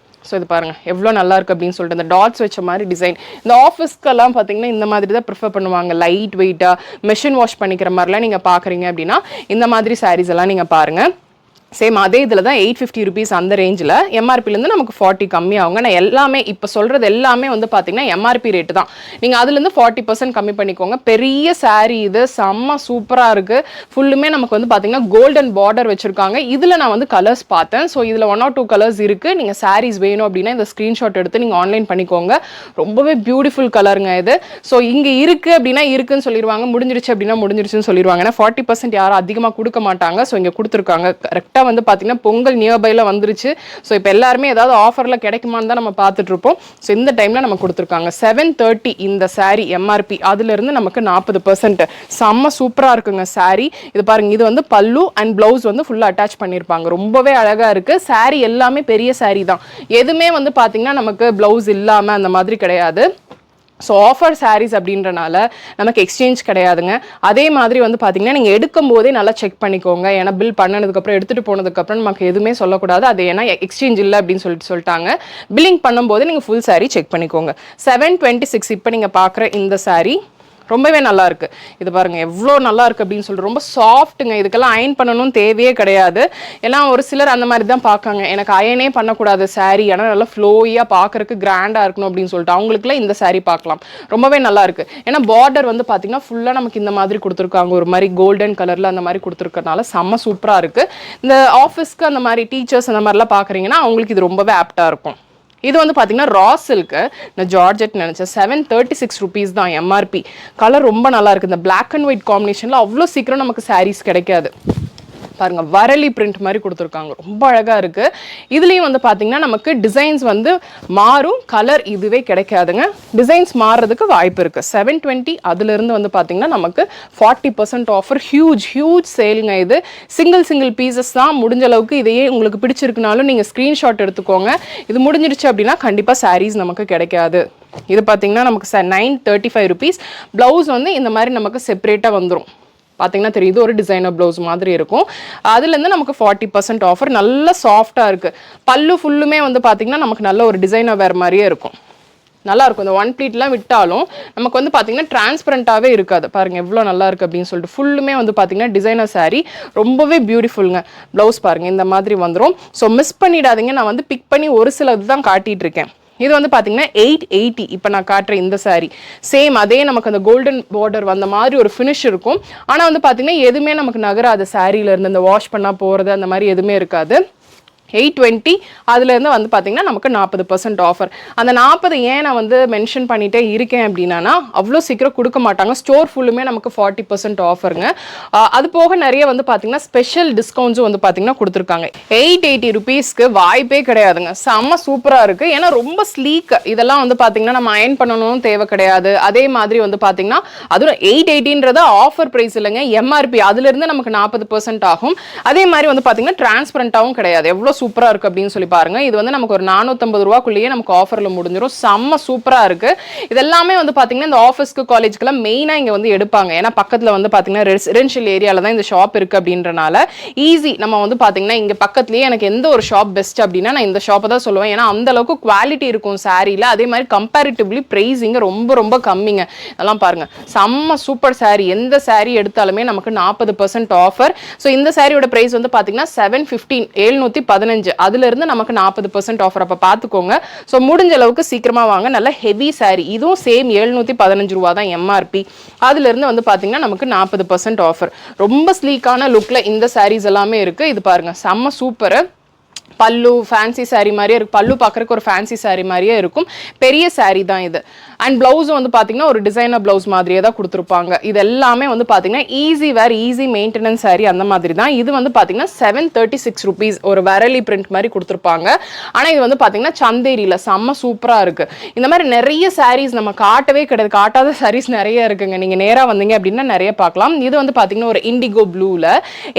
ஸோ இது பாருங்கள் எவ்வளோ நல்லா இருக்குது அப்படின்னு சொல்லிட்டு இந்த டாட்ஸ் வச்ச மாதிரி டிசைன். இந்த ஆஃபீஸ்க்கெல்லாம் பார்த்தீங்கன்னா இந்த மாதிரி தான் ப்ரிஃபர் பண்ணுவாங்க. லைட் வெயிட்டாக மெஷின் வாஷ் பண்ணிக்கிற மாதிரிலாம் நீங்கள் பார்க்குறீங்க அப்படின்னா இந்த மாதிரி சாரீஸ் எல்லாம் நீங்கள் பாருங்கள். சேம் அதே இதில் தான் 850 rupees அந்த ரேஞ்சில். எம்ஆர்பிலேருந்து நமக்கு 40 கம்மியாகுங்க. நான் எல்லாமே இப்போ சொல்கிறது எல்லாமே வந்து பார்த்தீங்கன்னா எம்ஆர்பி ரேட்டு தான். நீங்கள் அதுலேருந்து 40% கம்மி பண்ணிக்கோங்க. பெரிய சாரீ இது, செம்ம சூப்பராக இருக்குது. ஃபுல்லுமே நமக்கு வந்து பார்த்தீங்கன்னா கோல்டன் பார்டர் வச்சுருக்காங்க. இதில் நான் வந்து கலர்ஸ் பார்த்தேன். ஸோ இதில் 1 or 2 கலர்ஸ் இருக்குது. நீங்கள் சாரீஸ் வேணும் அப்படின்னா இந்த ஸ்க்ரீன்ஷாட் எடுத்து நீங்கள் ஆன்லைன் பண்ணிக்கோங்க. ரொம்பவே பியூட்டிஃபுல் கலருங்க இது. ஸோ இங்கே இருக்குது அப்படின்னா இருக்குன்னு சொல்லிடுவாங்க, முடிஞ்சிருச்சு அப்படின்னா முடிஞ்சிருச்சுன்னு சொல்லிடுவாங்க. ஏன்னா 40% யாரும் அதிகமாக கொடுக்க மாட்டாங்க. ஸோ இங்கே கொடுத்துருக்காங்க கரெக்டாக வந்து பார்த்தீங்கன்னா பொங்கல் நியர்பைல வந்துருச்சு. ஸோ இப்போ எல்லாருமே ஏதாவது ஆஃபரில் கிடைக்குமான்னு தான் நம்ம பார்த்துட்டு இருப்போம். ஸோ இந்த டைமில் நம்ம கொடுத்துருக்காங்க 730 இந்த சாரீ எம்ஆர்பி. அதுலேருந்து நமக்கு 40%. செம்ம சூப்பராக இருக்குங்க சாரீ. இது பாருங்க, இது வந்து பல்லு அண்ட் பிளவுஸ் வந்து ஃபுல்லாக அட்டாச் பண்ணியிருப்பாங்க. ரொம்பவே அழகாக இருக்குது. சாரீ எல்லாமே பெரிய சாரீ தான். எதுவுமே வந்து பார்த்தீங்கன்னா நமக்கு பிளவுஸ் இல்லாமல் அந்த மாதிரி கிடையாது. ஸோ ஆஃபர் சாரீஸ் அப்படின்றனால நமக்கு எக்ஸ்சேஞ்ச் கிடையாதுங்க. அதே மாதிரி வந்து பார்த்தீங்கன்னா நீங்கள் எடுக்கும் போதே நல்லா செக் பண்ணிக்கோங்க. ஏன்னா பில் பண்ணதுக்கப்புறம் எடுத்துகிட்டு போனதுக்கப்புறம் நமக்கு எதுவுமே சொல்லக்கூடாது. அது ஏன்னா எக்ஸ்சேஞ்ச் இல்லை அப்படின்னு சொல்லிட்டாங்க. பில்லிங் பண்ணும்போது நீங்கள் ஃபுல் சாரீ செக் பண்ணிக்கோங்க. 726 இப்போ நீங்கள் பார்க்குற இந்த சாரீ ரொம்பவே நல்லா இருக்கு. இது பாருங்க எவ்வளோ நல்லா இருக்கு அப்படின்னு சொல்லிட்டு. ரொம்ப சாஃப்ட்டுங்க. இதுக்கெல்லாம் அயன் பண்ணணும்னு தேவையே கிடையாது. எல்லாம் ஒரு சிலர் அந்த மாதிரி தான் பார்க்காங்க, எனக்கு அயனே பண்ணக்கூடாது சாரீ, ஆனால் நல்லா ஃப்ளோயாக பார்க்கறதுக்கு கிராண்டாக இருக்கணும் அப்படின்னு சொல்லிட்டு அவங்களுக்குலாம் இந்த சாரீ பார்க்கலாம். ரொம்பவே நல்லா இருக்கு. ஏன்னா பார்டர் வந்து பார்த்தீங்கன்னா ஃபுல்லாக நமக்கு இந்த மாதிரி கொடுத்துருக்காங்க. ஒரு மாதிரி கோல்டன் கலரில் அந்த மாதிரி கொடுத்துருக்கறனால செம்ம சூப்பராக இருக்கு. இந்த ஆஃபீஸ்க்கு அந்த மாதிரி டீச்சர்ஸ் அந்த மாதிரிலாம் பார்க்குறீங்கன்னா அவங்களுக்கு இது ரொம்பவே ஆப்டாக இருக்கும். இது வந்து பார்த்தீங்கன்னா ரா சில்க்கு, நான் ஜார்ஜெட் நினச்சேன். 736 rupees தான் எம்ஆர்பி. கலர் ரொம்ப நல்லா இருக்குது. இந்த பிளாக் அண்ட் ஒயிட் காம்பினேஷனில் அவ்வளோ சீக்கிரம் நமக்கு சாரீஸ் கிடைக்காது. பாருங்க வரலி பிரிண்ட் மாதிரி கொடுத்துருக்காங்க. ரொம்ப அழகாக இருக்குது. இதுலேயும் வந்து பார்த்தீங்கன்னா நமக்கு டிசைன்ஸ் வந்து மாறும், கலர் இதுவே கிடைக்காதுங்க. டிசைன்ஸ் மாறுறதுக்கு வாய்ப்பு இருக்குது. 720 அதுலேருந்து வந்து பார்த்தீங்கன்னா நமக்கு 40% ஆஃபர். ஹியூஜ் சேலுங்க. இது சிங்கிள் பீசஸ் தான். முடிஞ்ச அளவுக்கு இதையே உங்களுக்கு பிடிச்சிருக்குனாலும் நீங்கள் ஸ்க்ரீன்ஷாட் எடுத்துக்கோங்க. இது முடிஞ்சிருச்சு அப்படின்னா கண்டிப்பாக சாரீஸ் நமக்கு கிடைக்காது. இது பார்த்தீங்கன்னா நமக்கு 935 rupees. ப்ளவுஸ் வந்து இந்த மாதிரி நமக்கு செப்பரேட்டாக வந்துடும். பார்த்தீங்கன்னா தெரியுது, ஒரு டிசைனர் ப்ளவுஸ் மாதிரி இருக்கும். அதுலேருந்து நமக்கு 40% ஆஃபர். நல்ல சாஃப்டாக இருக்குது. பல்லு ஃபுல்லுமே வந்து பார்த்தீங்கன்னா நமக்கு நல்ல ஒரு டிசைனர் வேறு மாதிரியே இருக்கும். நல்லா இருக்கும். இந்த 1 pleatலாம் விட்டாலும் நமக்கு வந்து பார்த்தீங்கன்னா டிரான்ஸ்பரண்ட்டாகவே இருக்காது. பாருங்கள் எவ்வளோ நல்லா இருக்குது அப்படின்னு சொல்லிட்டு. ஃபுல்லுமே வந்து பார்த்தீங்கன்னா டிசைனர் சாரீ. ரொம்பவே பியூட்டிஃபுல்லுங்க. ப்ளவுஸ் பாருங்கள் இந்த மாதிரி வந்துடும். ஸோ மிஸ் பண்ணிடாதீங்க. நான் வந்து பிக் பண்ணி ஒரு சிலது தான் காட்டிகிட்டு இருக்கேன். இது வந்து பார்த்தீங்கன்னா 880 இப்போ நான் காட்டுற இந்த சாரீ. சேம் அதே நமக்கு அந்த கோல்டன் பார்டர் வந்த மாதிரி ஒரு ஃபினிஷ் இருக்கும். ஆனால் வந்து பார்த்தீங்கன்னா எதுவுமே நமக்கு நகராது. சாரியில இருந்து இந்த வாஷ் பண்ணால் போகிறது அந்த மாதிரி எதுவுமே இருக்காது. 820 அதுலேருந்து வந்து பார்த்தீங்கன்னா நமக்கு 40% ஆஃபர். அந்த 40 ஏன் நான் வந்து மென்ஷன் பண்ணிட்டே இருக்கேன் அப்படின்னா அவ்வளோ சீக்கிரம் கொடுக்க மாட்டாங்க. ஸ்டோர் ஃபுல்லுமே நமக்கு 40% ஆஃபருங்க. அது போக நிறைய வந்து பார்த்தீங்கன்னா ஸ்பெஷல் டிஸ்கவுண்ட்ஸும் வந்து பார்த்தீங்கன்னா கொடுத்துருக்காங்க. 880 ருபீஸ்க்கு வாய்ப்பே கிடையாதுங்க. செம்ம சூப்பராக இருக்குது. ஏன்னா ரொம்ப ஸ்லீக். இதெல்லாம் வந்து பார்த்தீங்கன்னா நம்ம அயன் பண்ணணும்னு தேவை கிடையாது. அதே மாதிரி வந்து பார்த்தீங்கன்னா அதுவும் 880ன்றது ஆஃபர் ப்ரைஸ் இல்லைங்க, எம்ஆர்பி. அதுலேருந்து நமக்கு 40% ஆகும். அதே மாதிரி வந்து பார்த்தீங்கன்னா டிரான்ஸ்பரண்டாகவும் கிடையாது. எவ்வளோ சூப்பரா இருக்கு அப்படின்னு சொல்லி பாருங்க. இது வந்து நமக்கு ஒரு 450 ரூபாய்க்குள்ளேயே நமக்கு ஆஃபர்ல முடிஞ்சிரும். செம்ம சூப்பரா இருக்கு. இதெல்லாமே வந்து பாத்தீங்கன்னா இந்த ஆஃபீஸ்க்கு காலேஜ்க்குலாம் மெயினா இங்க வந்து எடுப்பாங்க. ஏன்னா பக்கத்துல வந்து பாத்தீங்கன்னா ரெசிடென்ஷியல் ஏரியால தான் இந்த ஷாப் இருக்கு அப்படின்றனால ஈஸி. நம்ம வந்து பாத்தீங்கன்னா இங்க பக்கத்துலயே எனக்கு எந்த ஒரு ஷாப் பெஸ்ட் அப்படின்னா நான் இந்த ஷாப்பை தான் சொல்லுவேன். ஏன்னா அந்த அளவுக்கு குவாலிட்டி இருக்கும் சாரியில. அதே மாதிரி கம்பேரிட்டிவ்லி பிரைஸ் இங்க ரொம்ப ரொம்ப கம்மிங்க. அதெல்லாம் பாருங்க, செம்ம சூப்பர் சாரி. எந்த சாரி எடுத்தாலுமே நமக்கு 40% ஆஃபர். ஸோ இந்த சாரியோட பிரைஸ் வந்து பாத்தீங்கன்னா 715 715 அதுல இருந்து நமக்கு 40% ஆஃபர். அப்ப பாத்துக்கோங்க. சோ முடிஞ்ச அளவுக்கு சீக்கிரமா வாங்க. நல்ல ஹெவி சாரி. இதுவும் சேம் 715 ரூபா தான் எம்ஆர்பி. அதுல இருந்து வந்து பாத்தீங்கன்னா நமக்கு 40% ஆஃபர். ரொம்ப ஸ்லீக்கான லுக்ல இந்த சாரீஸ் எல்லாமே இருக்கு. இது பாருங்க, செம்ம சூப்பர். பல்லு ஃபேன்சி சாரி மாதிரியே இருக்கு. பல்லு பார்க்கறதுக்கு ஒரு ஃபேன்சி சாரி மாதிரியே இருக்கும். பெரிய சாரி தான் இது. அண்ட் பிளவுஸும் வந்து பார்த்தீங்கன்னா ஒரு டிசைனர் பிளவுஸ் மாதிரியே தான் கொடுத்துருப்பாங்க. இது எல்லாமே வந்து பார்த்தீங்கன்னா ஈஸி வேர், ஈஸி மெயின்டெனன்ஸ் சாரி அந்த மாதிரி தான். இது வந்து பார்த்தீங்கன்னா 736 ருபீஸ். ஒரு வரலி பிரிண்ட் மாதிரி கொடுத்துருப்பாங்க. ஆனால் இது வந்து பார்த்தீங்கன்னா சந்தேரியில் செம்ம சூப்பராக இருக்கு. இந்த மாதிரி நிறைய சாரீஸ் நம்ம காட்டவே கிடையாது. காட்டாத சாரீஸ் நிறைய இருக்குங்க. நீங்கள் நேராக வந்தீங்க அப்படின்னா நிறைய பார்க்கலாம். இது வந்து பார்த்தீங்கன்னா ஒரு இண்டிகோ ப்ளூவில்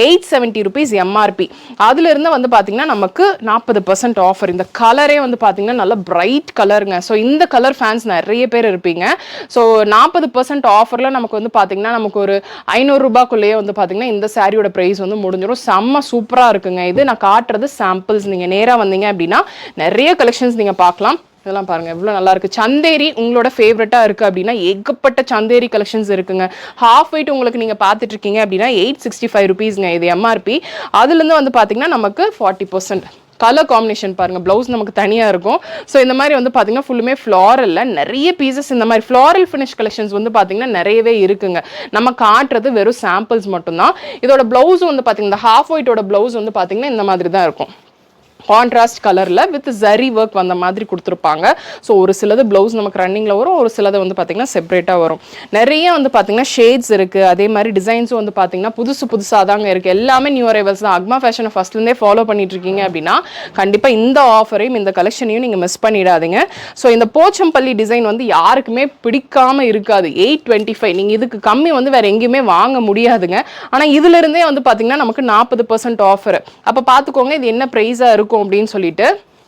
870 ருபீஸ் எம்ஆர்பி. அதுல இருந்து வந்து பார்த்தீங்கன்னா நமக்கு 40% ஆஃபர். இந்த கலரே வந்து பாத்தீங்கன்னா நல்ல பிரைட் கலருங்க. ஸோ இந்த கலர் ஃபேன்ஸ் நிறைய பேர் இருப்பீங்க. ஸோ 40% ஆஃபர்ல நமக்கு வந்து பாத்தீங்கன்னா நமக்கு ஒரு 500 ரூபாய்க்குள்ளேயே வந்து பாத்தீங்கன்னா இந்த சாரியோட பிரைஸ் வந்து முடிஞ்சிடும். செம்ம சூப்பரா இருக்குங்க. இது நான் காட்டுறது சாம்பிள்ஸ். நீங்க நேரா வந்தீங்க அப்படின்னா நிறைய கலெக்ஷன்ஸ் நீங்க பார்க்கலாம். இதெல்லாம் பாருங்க எவ்வளவு நல்லா இருக்கு. சந்தேரி உங்களோட ஃபேவரட்டா இருக்கு அப்படின்னா ஏகப்பட்ட சந்தேரி கலெக்ஷன்ஸ் இருக்குங்க. ஹாஃப் வெயிட் உங்களுக்கு நீங்க பாத்துட்டு இருக்கீங்க அப்படின்னா 865 ருபீஸ்ங்க இது எம்ஆர்பி. அதுல இருந்து வந்து பாத்தீங்கன்னா நமக்கு 40%. கலர் காம்பினேஷன் பாருங்க, பிளவுஸ் நமக்கு தனியா இருக்கும். ஸோ இந்த மாதிரி வந்து பாத்தீங்கன்னா ஃபுல்லுமே ஃப்ளாரல்ல நிறைய பீசஸ் இந்த மாதிரி ஃப்ளாரல் ஃபினிஷ் கலெக்ஷன்ஸ் வந்து பாத்தீங்கன்னா நிறையவே இருக்குங்க. நம்ம காட்டுறது வெறும் சாம்பிள்ஸ் மட்டும்தான். இதோட பிளவுஸ் வந்து பாத்தீங்கன்னா ஹாஃப் ஒயிட்டோட பிளவுஸ் வந்து பாத்தீங்கன்னா இந்த மாதிரி தான் இருக்கும். கான்ட்ராஸ்ட் கலர்ல வித் ஜரி ஒர்க் வந்த மாதிரி கொடுத்துருப்பாங்க. ஸோ ஒரு சிலது பிளவுஸ் நமக்கு ரன்னிங்ல வரும், ஒரு சிலது வந்து பார்த்தீங்கன்னா செப்பரேட்டாக வரும். நிறைய வந்து பார்த்தீங்கன்னா ஷேட்ஸ் இருக்கு. அதே மாதிரி டிசைன்ஸும் வந்து பார்த்தீங்கன்னா புதுசாக தாங்க இருக்கு. எல்லாமே நியூ அரைவல்ஸ் தான். அக்மா ஃபேஷனை ஃபர்ஸ்ட்லேருந்தே ஃபாலோ பண்ணிட்டு இருக்கீங்க அப்படின்னா கண்டிப்பாக இந்த ஆஃபரையும் இந்த கலெக்ஷனையும் நீங்கள் மிஸ் பண்ணிடாதீங்க. ஸோ இந்த போச்சம்பள்ளி டிசைன் வந்து யாருக்குமே பிடிக்காம இருக்காது. 825 நீங்கள் இதுக்கு கம்மி வந்து வேற எங்கேயுமே வாங்க முடியாதுங்க. ஆனால் இதுல இருந்தே வந்து பார்த்தீங்கன்னா நமக்கு 40% ஆஃபர். அப்போ பார்த்துக்கோங்க இது என்ன ப்ரைஸா இருக்கும் அப்படின்னு சொல்லிட்டு.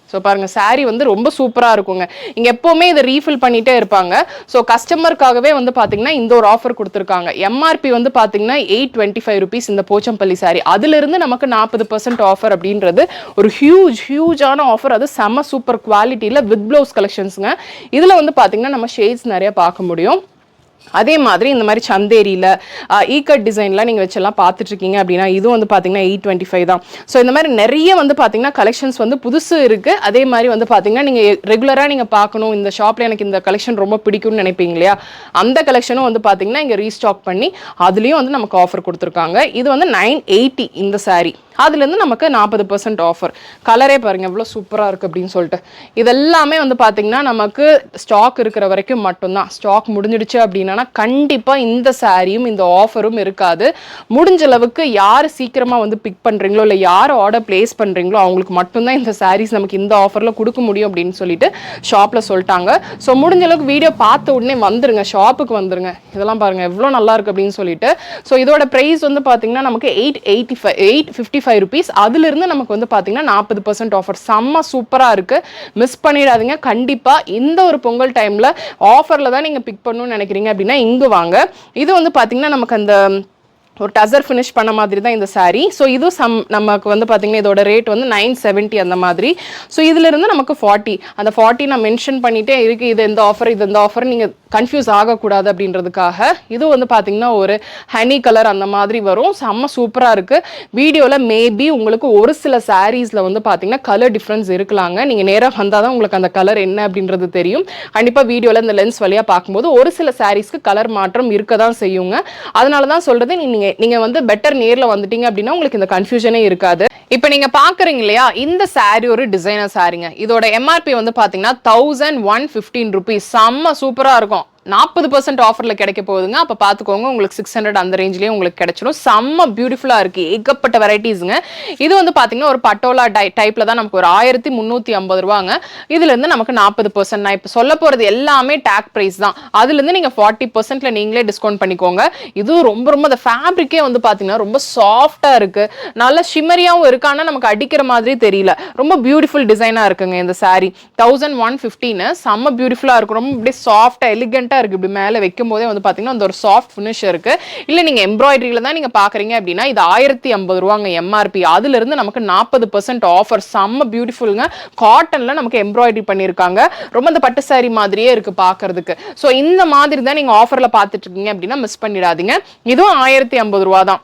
ஸோ பாருங்க, சாரி வந்து ரொம்ப சூப்பராக இருக்குங்க. இங்கே எப்போவுமே இதை ரீஃபில் பண்ணிட்டே இருப்பாங்க. ஸோ கஸ்டமருக்காகவே வந்து பார்த்தீங்கன்னா இந்த ஒரு ஆஃபர் கொடுத்துருக்காங்க. எம்ஆர்பி வந்து பார்த்தீங்கன்னா 825 ருபீஸ் இந்த போச்சம்பள்ளி சாரி. அதுலேருந்து நமக்கு 40% ஆஃபர் அப்படின்றது ஒரு ஹியூஜான ஆஃபர். அது செம்ம சூப்பர் குவாலிட்டியில் வித் ப்ளவுஸ் கலெக்ஷன்ஸுங்க. இதில் வந்து பார்த்தீங்கன்னா நம்ம ஷேட்ஸ் நிறைய பார்க்க முடியும். அதே மாதிரி இந்த மாதிரி சந்தேரியில் ஈகட் டிசைன்லாம் நீங்கள் வச்செல்லாம் பார்த்துட்டு இருக்கீங்க அப்படின்னா இதுவும் வந்து பார்த்தீங்கன்னா 825 தான். ஸோ இந்த மாதிரி நிறைய வந்து பார்த்தீங்கன்னா கலெக்ஷன்ஸ் வந்து புதுசு இருக்குது. அதே மாதிரி வந்து பார்த்தீங்கன்னா நீங்கள் ரெகுலராக நீங்கள் பார்க்கணும், இந்த ஷாப்பில் எனக்கு இந்த கலெக்ஷன் ரொம்ப பிடிக்கும்னு நினைப்பீங்க இல்லையா, அந்த கலெக்ஷனும் வந்து பார்த்தீங்கன்னா இங்கே ரீஸ்டாக் பண்ணி அதுலேயும் வந்து நமக்கு ஆஃபர் கொடுத்துருக்காங்க. இது வந்து 980 இந்த சாரி. அதுலேருந்து நமக்கு 40% ஆஃபர். கலரே பாருங்கள் எவ்வளோ சூப்பராக இருக்குது அப்படின்னு சொல்லிட்டு. இதெல்லாமே வந்து பார்த்தீங்கன்னா நமக்கு ஸ்டாக் இருக்கிற வரைக்கும் மட்டும்தான். ஸ்டாக் முடிஞ்சிடுச்சு அப்படின்னா கண்டிப்பாக இந்த சாரியும் இந்த ஆஃபரும் இருக்காது. முடிஞ்ச அளவுக்கு யார் சீக்கிரமாக வந்து பிக் பண்ணுறீங்களோ இல்லை யார் ஆர்டர் பிளேஸ் பண்ணுறீங்களோ அவங்களுக்கு மட்டும்தான் இந்த சாரீஸ் நமக்கு இந்த ஆஃபரில் கொடுக்க முடியும் அப்படின்னு சொல்லிட்டு ஷாப்பில் சொல்லிட்டாங்க. ஸோ முடிஞ்ச அளவுக்கு வீடியோ பார்த்த உடனே வந்துருங்க, ஷாப்புக்கு வந்துருங்க. இதெல்லாம் பாருங்கள் எவ்வளோ நல்லா இருக்குது அப்படின்னு சொல்லிட்டு. ஸோ இதோட ப்ரைஸ் வந்து பார்த்தீங்கன்னா நமக்கு 855 ருபீஸ். அதுல இருந்து நமக்கு வந்து பாத்தீங்கன்னா 40% ஆஃபர். செம்ம சூப்பரா இருக்கு. மிஸ் பண்ணிடாதீங்க. கண்டிப்பா இந்த ஒரு பொங்கல் டைம்ல ஆஃபர்ல தான் நீங்க பிக் பண்ணணும்னு நினைக்கிறீங்க அப்படின்னா இங்கு வாங்க. இது வந்து பாத்தீங்கன்னா நமக்கு அந்த ஒரு டசர் ஃபினிஷ் பண்ண மாதிரி தான் இந்த சாரீ. ஸோ இது நமக்கு வந்து பார்த்தீங்கன்னா இதோட ரேட் வந்து 970 அந்த மாதிரி. ஸோ இதுல இருந்து நமக்கு 40. அந்த 40 நான் மென்ஷன் பண்ணிட்டே இருக்கு. இது எந்த ஆஃபர் இது எந்த ஆஃபர் நீங்கள் கன்ஃபியூஸ் ஆகக்கூடாது அப்படின்றதுக்காக. இது வந்து பார்த்தீங்கன்னா ஒரு ஹனி கலர் அந்த மாதிரி வரும். செம்ம சூப்பராக இருக்கு. வீடியோவில் மேபி உங்களுக்கு ஒரு சில சாரீஸில் வந்து பார்த்தீங்கன்னா கலர் டிஃப்ரென்ஸ் இருக்கலாங்க. நீங்கள் நேராக வந்தால் தான் உங்களுக்கு அந்த கலர் என்ன அப்படின்றது தெரியும். கண்டிப்பாக வீடியோவில் இந்த லென்ஸ் வழியாக பார்க்கும்போது ஒரு சில சாரீஸ்க்கு கலர் மாற்றம் இருக்க தான் செய்யுங்க. அதனால தான் சொல்கிறது, நீங்கள் வந்து பெட்டர் நேரில் வந்துட்டீங்க அப்படின்னா உங்களுக்கு இந்த கன்ஃபியூஷனே இருக்காது. இப்போ நீங்க பாக்குறீங்க இல்லையா, இந்த சாரி ஒரு டிசைனர் சாரிங்க. இதோட எம்ஆர்பி வந்து பாத்தீங்கன்னா 1115 rupees. செம்ம சூப்பரா இருக்கும். 40% ஆஃபர்ல கிடைக்க போகுதுங்க. அப்ப பாத்துக்கோங்க, உங்களுக்கு 600 அந்த ரேஞ்சிலேயே உங்களுக்கு கிடைச்சிடும். செம்ம பியூட்டிஃபுல்லா இருக்கு, ஏகப்பட்ட வெரைட்டிஸ்ங்க. இது வந்து பாத்தீங்கன்னா ஒரு பட்டோலா டைப்ல தான் நமக்கு ஒரு 1350 ரூபாங்க. இதுல இருந்து நமக்கு 40%. நான் இப்ப சொல்ல போறது எல்லாமே டேக் பிரைஸ் தான். அதுல இருந்து நீங்க 40%ல நீங்களே டிஸ்கவுண்ட் பண்ணிக்கோங்க. இது ரொம்ப ரொம்ப அந்த ஃபேப்ரிக்கே வந்து பாத்தீங்கன்னா ரொம்ப சாஃப்டா இருக்கு, நல்ல ஷிமரியாவும் இருக்கு. ஆனா நமக்கு அடிக்கிற மாதிரி தெரியல. ரொம்ப பியூட்டிஃபுல் டிசைனா இருக்குங்க இந்த சாரி. 1115 செம்ம பியூட்டிஃபுல்லா இருக்கும். ரொம்ப அப்படியே சாஃப்டா எலிகென்ட்டா இருக்கு. இப்படி மேல வைக்கும் போதே வந்து பாத்தீங்கன்னா அந்த ஒரு சாஃப்ட் ஃபினிஷ் இருக்கு. இல்ல நீங்க எம்ப்ராய்டரியில தான் நீங்க பாக்குறீங்க அப்படின்னா இது 1050 ரூபாங்க எம்ஆர்பி. அதுல இருந்து நமக்கு 40% ஆஃபர். செம்ம பியூட்டிஃபுல்லுங்க. காட்டன்ல நமக்கு எம்ப்ராய்டரி பண்ணிருக்காங்க. ரொம்ப அந்த பட்டு சாரி மாதிரியே இருக்கு பாக்குறதுக்கு. சோ இந்த மாதிரி தான் நீங்க ஆஃபர்ல பாத்துட்டு இருக்கீங்க அப்படின்னா மிஸ் பண்ணிடாதீங்க. இதுவும் 1050 ரூபா தான்.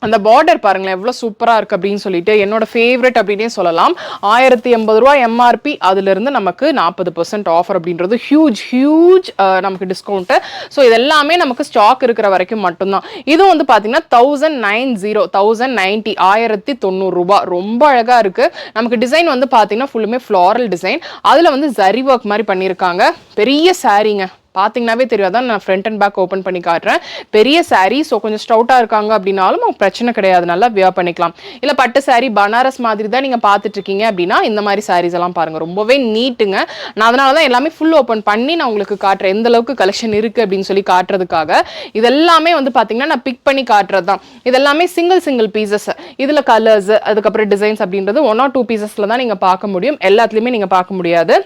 அந்த பார்டர் பாருங்களேன் எவ்வளவு சூப்பரா இருக்கு அப்படின்னு சொல்லிட்டு, என்னோட ஃபேவரட் அப்படின்னே சொல்லலாம். 1050 ரூபாய் எம்ஆர்பி, அதுல இருந்து நமக்கு 40% ஆஃபர் அப்படின்றது ஹியூஜ் நமக்கு டிஸ்கவுண்ட். ஸோ இது எல்லாமே நமக்கு ஸ்டாக் இருக்கிற வரைக்கும் மட்டும்தான். இது வந்து பாத்தீங்கன்னா 1090 1090 ரூபாய். ரொம்ப அழகா இருக்கு. நமக்கு டிசைன் வந்து பாத்தீங்கன்னா ஃபுல்லுமே ஃப்ளாரல் டிசைன். அதுல வந்து ஜரி ஒர்க் மாதிரி பண்ணிருக்காங்க. பெரிய சாரீங்க, பாத்தீங்கன்னாவே தெரியும். அதான் நான் ஃப்ரண்ட் அண்ட் பேக் ஓப்பன் பண்ணி காட்டுறேன். பெரிய சாரீ. ஸோ கொஞ்சம் ஸ்டவுட்டா இருக்காங்க அப்படின்னாலும் பிரச்சனை கிடையாது, நல்லா வியர் பண்ணிக்கலாம். இல்ல பட்டு சாரீ பனாரஸ் மாதிரி தான் நீங்க பாத்துட்டு இருக்கீங்க அப்படின்னா இந்த மாதிரி சாரீஸ் எல்லாம் பாருங்க, ரொம்பவே நீட்டுங்க. நான் அதனாலதான் எல்லாமே ஃபுல் ஓப்பன் பண்ணி நான் உங்களுக்கு காட்டுறேன், எந்த அளவுக்கு கலெக்ஷன் இருக்கு அப்படின்னு சொல்லி காட்டுறதுக்காக. இதெல்லாமே வந்து பாத்தீங்கன்னா நான் பிக் பண்ணி காட்டுறது தான். இதெல்லாமே சிங்கிள் பீசஸ். இதுல கலர்ஸ், அதுக்கப்புறம் டிசைன்ஸ் அப்படின்றது 1 or 2 பீசஸ்ல தான் நீங்க பார்க்க முடியும். எல்லாத்துலயுமே நீங்க பார்க்க முடியாது.